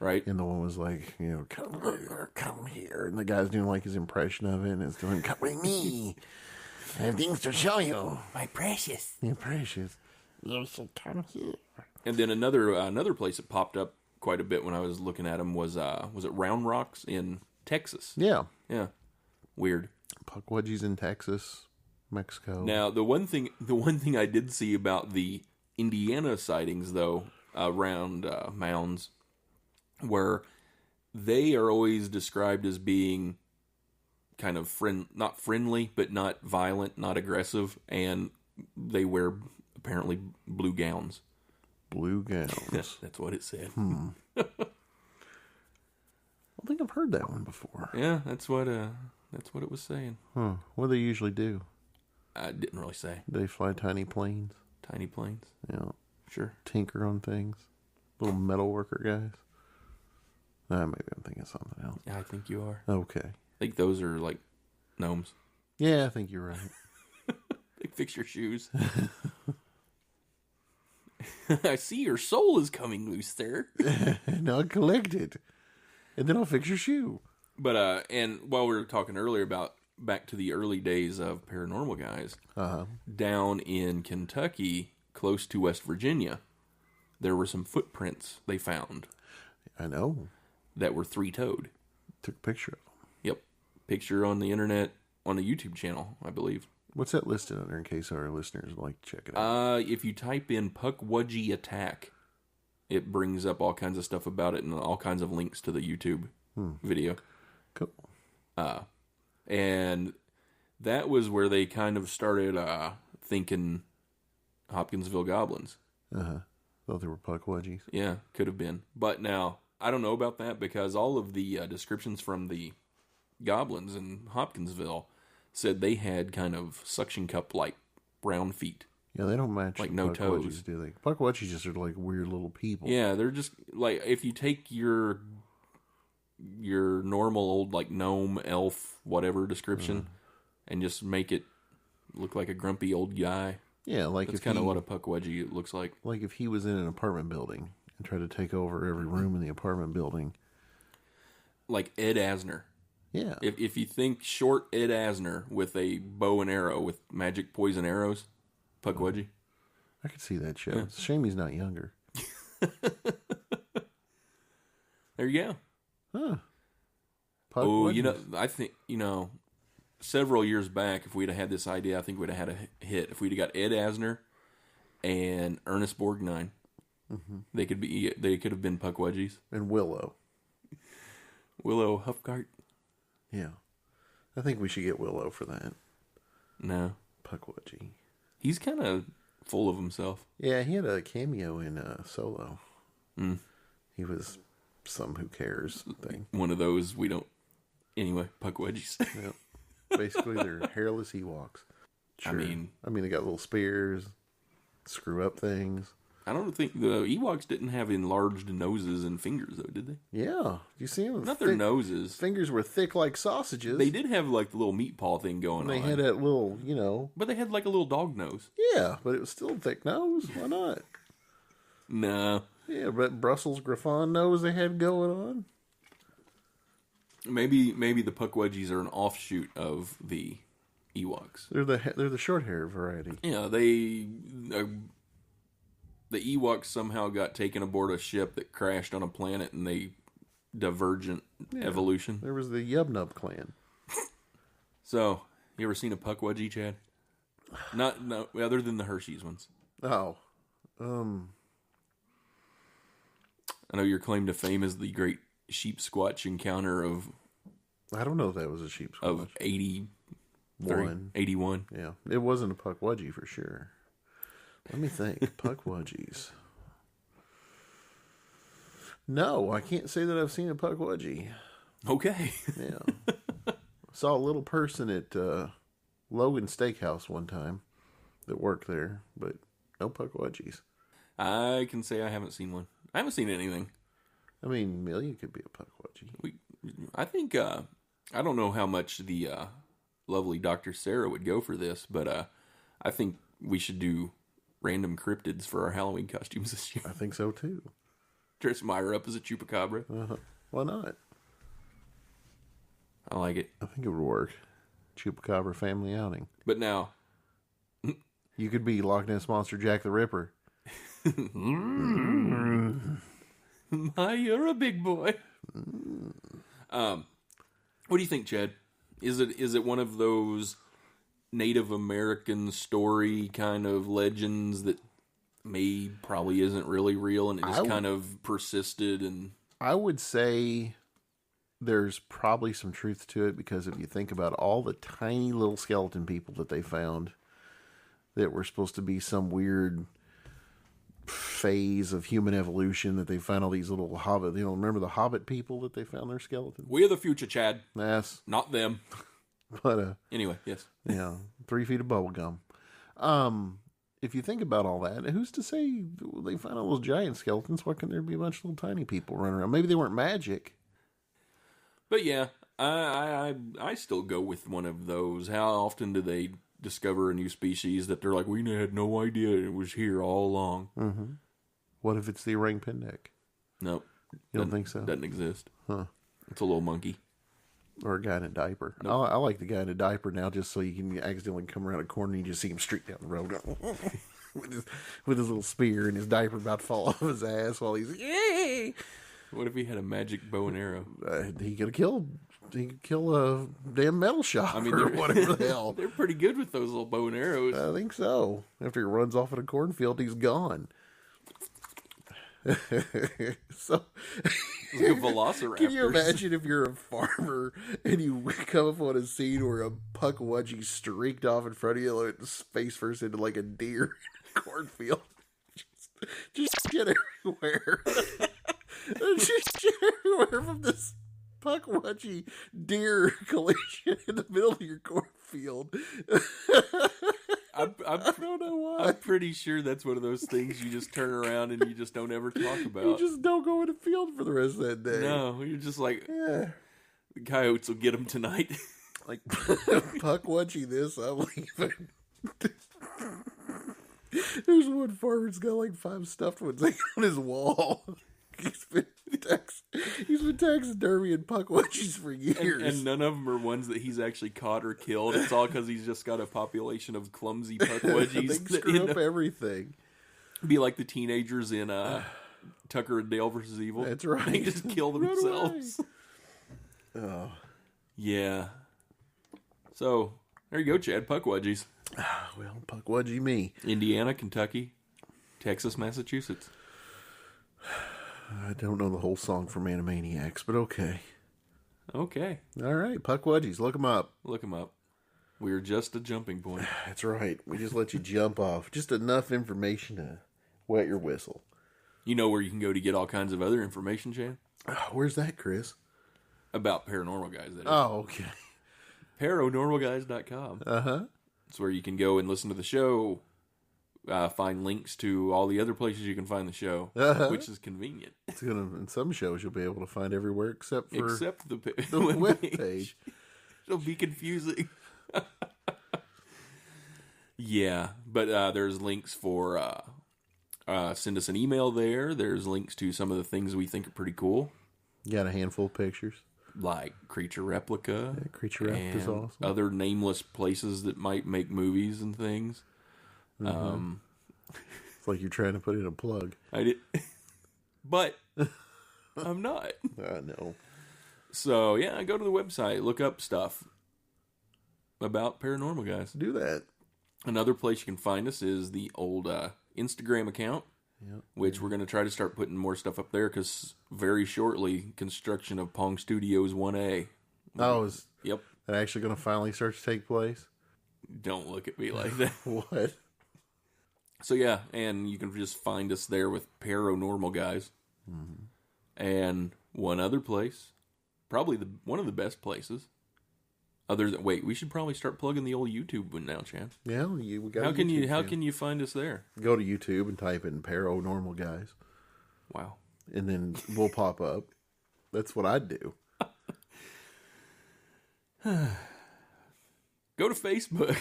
[SPEAKER 6] Right.
[SPEAKER 7] And the one was like, come here. And the guy's doing like his impression of it. And it's doing, come with me. I have things to show you.
[SPEAKER 6] My precious.
[SPEAKER 7] You're precious. You should come here.
[SPEAKER 6] And then another place that popped up quite a bit when I was looking at them was it Round Rocks in Texas?
[SPEAKER 7] Yeah.
[SPEAKER 6] Yeah. Weird.
[SPEAKER 7] Puckwudgies in Texas, Mexico.
[SPEAKER 6] Now, the one thing I did see about the Indiana sightings, though, around mounds, where they are always described as being kind of not friendly, but not violent, not aggressive, and they wear apparently blue gowns.
[SPEAKER 7] Blue gowns.
[SPEAKER 6] That's what it said.
[SPEAKER 7] I think I've heard that one before.
[SPEAKER 6] Yeah, that's what it was saying.
[SPEAKER 7] Huh. What do they usually do?
[SPEAKER 6] I didn't really say.
[SPEAKER 7] Do they fly tiny planes?
[SPEAKER 6] Tiny planes?
[SPEAKER 7] Yeah.
[SPEAKER 6] Sure.
[SPEAKER 7] Tinker on things? Little metal worker guys? Maybe I'm thinking of something else.
[SPEAKER 6] Yeah, I think you are.
[SPEAKER 7] Okay.
[SPEAKER 6] I think those are like gnomes.
[SPEAKER 7] Yeah, I think you're right.
[SPEAKER 6] They fix your shoes. I see your soul is coming loose, sir.
[SPEAKER 7] Now collect it. And then I'll fix your shoe.
[SPEAKER 6] But, and while we were talking earlier about back to the early days of Paranormal Guys, down in Kentucky, close to West Virginia, there were some footprints they found.
[SPEAKER 7] I know.
[SPEAKER 6] That were 3-toed.
[SPEAKER 7] Took a picture of them.
[SPEAKER 6] Yep. Picture on the internet, on the YouTube channel, I believe.
[SPEAKER 7] What's that listed under in case our listeners would like to check it out?
[SPEAKER 6] If you type in Puckwudgie attack, it brings up all kinds of stuff about it and all kinds of links to the YouTube video.
[SPEAKER 7] Cool.
[SPEAKER 6] And that was where they kind of started thinking Hopkinsville goblins.
[SPEAKER 7] Thought they were Puckwudgies.
[SPEAKER 6] Yeah, could have been. But now, I don't know about that because all of the descriptions from the goblins in Hopkinsville said they had kind of suction cup-like brown feet.
[SPEAKER 7] Yeah, they don't match
[SPEAKER 6] Like
[SPEAKER 7] the
[SPEAKER 6] no
[SPEAKER 7] Puckwudgies,
[SPEAKER 6] toes.
[SPEAKER 7] do they? Puckwudgies just are like weird little people.
[SPEAKER 6] Yeah, they're just like if you take your normal old like gnome, elf, whatever description, and just make it look like a grumpy old guy.
[SPEAKER 7] Yeah, like
[SPEAKER 6] That's
[SPEAKER 7] if
[SPEAKER 6] kind of what a Puckwudgie looks like.
[SPEAKER 7] Like if he was in an apartment building and tried to take over every room in the apartment building.
[SPEAKER 6] Like Ed Asner.
[SPEAKER 7] Yeah.
[SPEAKER 6] If you think short Ed Asner with a bow and arrow with magic poison arrows, Puckwudgie.
[SPEAKER 7] I could see that show. It's a shame he's not younger.
[SPEAKER 6] There you go.
[SPEAKER 7] Huh.
[SPEAKER 6] Oh,
[SPEAKER 7] Puckwudgies.
[SPEAKER 6] I think, several years back, if we'd have had this idea, I think we'd have had a hit. If we'd have got Ed Asner and Ernest Borgnine, they could have been Puckwudgies.
[SPEAKER 7] And Willow.
[SPEAKER 6] Willow Huffgart?
[SPEAKER 7] Yeah. I think we should get Willow for that.
[SPEAKER 6] No.
[SPEAKER 7] Puckwudgie.
[SPEAKER 6] He's kind of full of himself.
[SPEAKER 7] Yeah, he had a cameo in Solo.
[SPEAKER 6] Mm.
[SPEAKER 7] He was some who cares thing.
[SPEAKER 6] One of those we don't... Anyway, Puckwudgies.
[SPEAKER 7] Yep. Basically, they're hairless Ewoks. Sure. I mean, they got little spears, screw up things.
[SPEAKER 6] I don't think the Ewoks didn't have enlarged noses and fingers, though, did they?
[SPEAKER 7] Yeah. You see them?
[SPEAKER 6] Not their noses.
[SPEAKER 7] Fingers were thick like sausages.
[SPEAKER 6] They did have, like, the little meat paw thing going on.
[SPEAKER 7] They had that little,
[SPEAKER 6] But they had, like, a little dog nose.
[SPEAKER 7] Yeah, but it was still a thick nose. Why not?
[SPEAKER 6] No.
[SPEAKER 7] Yeah, but Brussels Griffon nose they had going on.
[SPEAKER 6] Maybe the Puckwudgies are an offshoot of the Ewoks.
[SPEAKER 7] They're the short hair variety.
[SPEAKER 6] Yeah, the Ewoks somehow got taken aboard a ship that crashed on a planet, and they divergent evolution.
[SPEAKER 7] There was the Yub-Nub clan.
[SPEAKER 6] So, you ever seen a Puckwudgie, Chad? No, other than the Hershey's ones.
[SPEAKER 7] Oh,
[SPEAKER 6] I know your claim to fame is the great sheep squatch encounter of...
[SPEAKER 7] I don't know if that was a sheep squatch.
[SPEAKER 6] Of 81.
[SPEAKER 7] Yeah, it wasn't a Puckwudgie for sure. Let me think. Puckwudgies. No, I can't say that I've seen a Puckwudgie.
[SPEAKER 6] Okay.
[SPEAKER 7] Yeah. Saw a little person at Logan Steakhouse one time that worked there, but no Puckwudgies.
[SPEAKER 6] I can say I haven't seen one. I haven't seen anything.
[SPEAKER 7] I mean, Million could be a Puckwudgie.
[SPEAKER 6] I think, I don't know how much the lovely Dr. Sarah would go for this, but I think we should do random cryptids for our Halloween costumes this year.
[SPEAKER 7] I think so too.
[SPEAKER 6] Dress Myra up as a chupacabra.
[SPEAKER 7] Why not?
[SPEAKER 6] I like it.
[SPEAKER 7] I think it would work. Chupacabra family outing.
[SPEAKER 6] But now...
[SPEAKER 7] You could be Loch Ness Monster Jack the Ripper.
[SPEAKER 6] My, you're a big boy. What do you think, Chad? Is it one of those Native American story kind of legends that probably isn't really real and it just kind of persisted? And
[SPEAKER 7] I would say there's probably some truth to it, because if you think about all the tiny little skeleton people that they found that were supposed to be some weird phase of human evolution, that they found all these little hobbit, remember the hobbit people that they found their skeletons?
[SPEAKER 6] We're the future, Chad.
[SPEAKER 7] Yes.
[SPEAKER 6] Not them.
[SPEAKER 7] But
[SPEAKER 6] anyway, yes.
[SPEAKER 7] Yeah, 3 feet of bubble gum. If you think about all that, who's to say they found all those giant skeletons? Why couldn't there be a bunch of little tiny people running around? Maybe they weren't magic.
[SPEAKER 6] But yeah, I still go with one of those. How often do they discover a new species that they're like, we had no idea it was here all along?
[SPEAKER 7] Mm-hmm. What if it's the orang pendek?
[SPEAKER 6] Nope.
[SPEAKER 7] You don't think so?
[SPEAKER 6] Doesn't exist.
[SPEAKER 7] Huh.
[SPEAKER 6] It's a little monkey.
[SPEAKER 7] Or a guy in a diaper.
[SPEAKER 6] Nope.
[SPEAKER 7] I like the guy in a diaper now, just so you can accidentally come around a corner and you just see him straight down the road with his little spear and his diaper about to fall off his ass while he's, yay!
[SPEAKER 6] What if he had a magic bow and arrow?
[SPEAKER 7] He could kill a damn metal shop, or whatever the hell.
[SPEAKER 6] They're pretty good with those little bow and arrows.
[SPEAKER 7] I think so. After he runs off in a cornfield, he's gone. So,
[SPEAKER 6] like a velociraptor.
[SPEAKER 7] Can you imagine if you're a farmer and you come up on a scene where a Puckwudgie streaked off in front of you and face first into like a deer in a cornfield? Just get everywhere. Just get everywhere from this Puckwudgie deer collision in the middle of your cornfield.
[SPEAKER 6] I
[SPEAKER 7] don't know why.
[SPEAKER 6] I'm pretty sure that's one of those things you just turn around and you just don't ever talk about.
[SPEAKER 7] You just don't go in the field for the rest of that day.
[SPEAKER 6] No, you're just like,
[SPEAKER 7] Yeah.
[SPEAKER 6] the coyotes will get them tonight.
[SPEAKER 7] Like, Puckwudgie this, I'm leaving. There's one farmer's got like 5 stuffed ones hanging on his wall. He's been taxidermy and Puckwudgies for years.
[SPEAKER 6] And none of them are ones that he's actually caught or killed. It's all because he's just got a population of clumsy Puckwudgies.
[SPEAKER 7] They screw up everything.
[SPEAKER 6] Be like the teenagers in Tucker and Dale versus Evil.
[SPEAKER 7] That's right.
[SPEAKER 6] They just kill themselves.
[SPEAKER 7] Oh.
[SPEAKER 6] Yeah. So, there you go, Chad. Puckwudgies.
[SPEAKER 7] Well, Puckwudgie me.
[SPEAKER 6] Indiana, Kentucky, Texas, Massachusetts.
[SPEAKER 7] I don't know the whole song from Animaniacs, but okay.
[SPEAKER 6] Okay.
[SPEAKER 7] All right, Puckwudgies, look them up.
[SPEAKER 6] Look them up. We're just a jumping point.
[SPEAKER 7] That's right. We just let you jump off. Just enough information to wet your whistle.
[SPEAKER 6] You know where you can go to get all kinds of other information, Chad?
[SPEAKER 7] Where's that, Chris?
[SPEAKER 6] About paranormal guys, that is.
[SPEAKER 7] Oh, okay.
[SPEAKER 6] PairoNormalGuys.com.
[SPEAKER 7] Uh-huh.
[SPEAKER 6] It's where you can go and listen to the show, find links to all the other places you can find the show, which is convenient.
[SPEAKER 7] It's gonna, in some shows, you'll be able to find everywhere except for
[SPEAKER 6] the
[SPEAKER 7] web page.
[SPEAKER 6] It'll be confusing. Yeah, but there's links for send us an email there. There's links to some of the things we think are pretty cool.
[SPEAKER 7] You got a handful of pictures.
[SPEAKER 6] Like Creature Replica.
[SPEAKER 7] Yeah, Creature Replica is awesome.
[SPEAKER 6] Other nameless places that might make movies and things.
[SPEAKER 7] Mm-hmm. It's like you're trying to put in a plug.
[SPEAKER 6] I did, but I'm not.
[SPEAKER 7] I know.
[SPEAKER 6] So, yeah, go to the website. Look up stuff about paranormal guys.
[SPEAKER 7] Do that.
[SPEAKER 6] Another place you can find us is the old Instagram account.
[SPEAKER 7] Yep.
[SPEAKER 6] Which we're going to try to start putting more stuff up there because very shortly, construction of P.O.N.G Studios 1A.
[SPEAKER 7] Oh,
[SPEAKER 6] Yep.
[SPEAKER 7] that actually going to finally start to take place?
[SPEAKER 6] Don't look at me like that.
[SPEAKER 7] What?
[SPEAKER 6] So, yeah, and you can just find us there with Pair O Normal Guys.
[SPEAKER 7] Mm-hmm.
[SPEAKER 6] And one other place, probably one of the best places. Wait, we should probably start plugging the old YouTube one now, Chad.
[SPEAKER 7] Yeah, we got.
[SPEAKER 6] How can you find us there?
[SPEAKER 7] Go to YouTube and type in Pair O Normal Guys.
[SPEAKER 6] Wow.
[SPEAKER 7] And then we'll pop up. That's what I'd do.
[SPEAKER 6] Go to Facebook.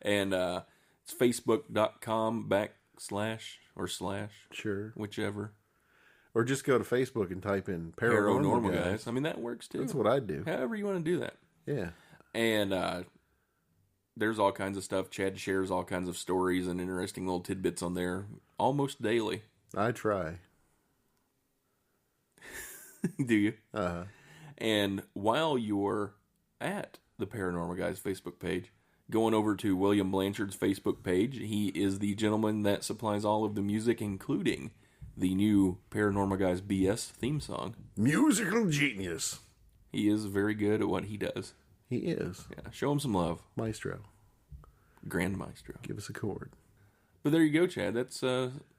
[SPEAKER 6] And it's facebook.com//
[SPEAKER 7] Sure.
[SPEAKER 6] whichever.
[SPEAKER 7] Or just go to Facebook and type in Pair O Normal Guys.
[SPEAKER 6] I mean, that works too.
[SPEAKER 7] That's what I'd do.
[SPEAKER 6] However you want to do that.
[SPEAKER 7] Yeah.
[SPEAKER 6] And there's all kinds of stuff. Chad shares all kinds of stories and interesting little tidbits on there almost daily.
[SPEAKER 7] I try.
[SPEAKER 6] Do you?
[SPEAKER 7] Uh-huh.
[SPEAKER 6] And while you're at the Paranormal Guys Facebook page, going over to William Blanchard's Facebook page, he is the gentleman that supplies all of the music, including the new Paranormal Guys B.S. theme song.
[SPEAKER 7] Musical genius.
[SPEAKER 6] He is very good at what he does.
[SPEAKER 7] He is.
[SPEAKER 6] Yeah, show him some love.
[SPEAKER 7] Maestro.
[SPEAKER 6] Grand Maestro.
[SPEAKER 7] Give us a chord.
[SPEAKER 6] But there you go, Chad. That's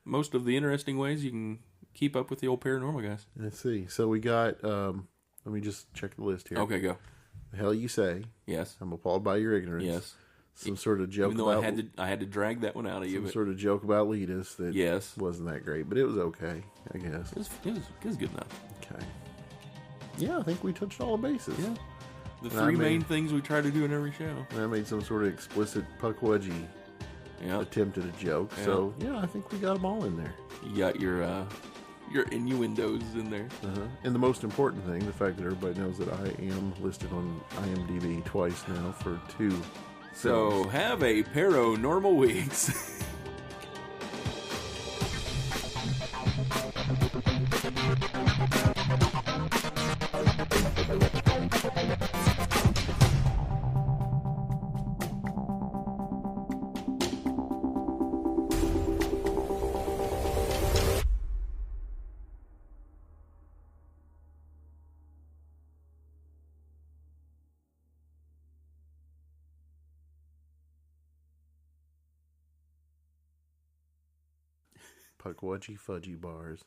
[SPEAKER 6] most of the interesting ways you can keep up with the old Paranormal Guys.
[SPEAKER 7] Let's see. So we got, let me just check the list here.
[SPEAKER 6] Okay, go.
[SPEAKER 7] The hell you say.
[SPEAKER 6] Yes.
[SPEAKER 7] I'm appalled by your ignorance.
[SPEAKER 6] Yes.
[SPEAKER 7] Some sort of joke
[SPEAKER 6] Even though
[SPEAKER 7] about...
[SPEAKER 6] I had to drag that one out of you.
[SPEAKER 7] Some
[SPEAKER 6] But
[SPEAKER 7] sort of joke about Letus that
[SPEAKER 6] yes.
[SPEAKER 7] wasn't that great, but it was okay, I guess.
[SPEAKER 6] It was good enough.
[SPEAKER 7] Okay. Yeah, I think we touched all the bases.
[SPEAKER 6] Yeah. The
[SPEAKER 7] And
[SPEAKER 6] three main things we try to do in every show.
[SPEAKER 7] And I made some sort of explicit Puckwudgie attempt at a joke.
[SPEAKER 6] Yeah.
[SPEAKER 7] So, yeah, I think we got them all in there.
[SPEAKER 6] You got your innuendos in there.
[SPEAKER 7] Uh-huh. And the most important thing, the fact that everybody knows that I am listed on IMDb twice now for 2
[SPEAKER 6] So,
[SPEAKER 7] films.
[SPEAKER 6] have a paranormal weeks.
[SPEAKER 7] Puckwudgie fudgy bars.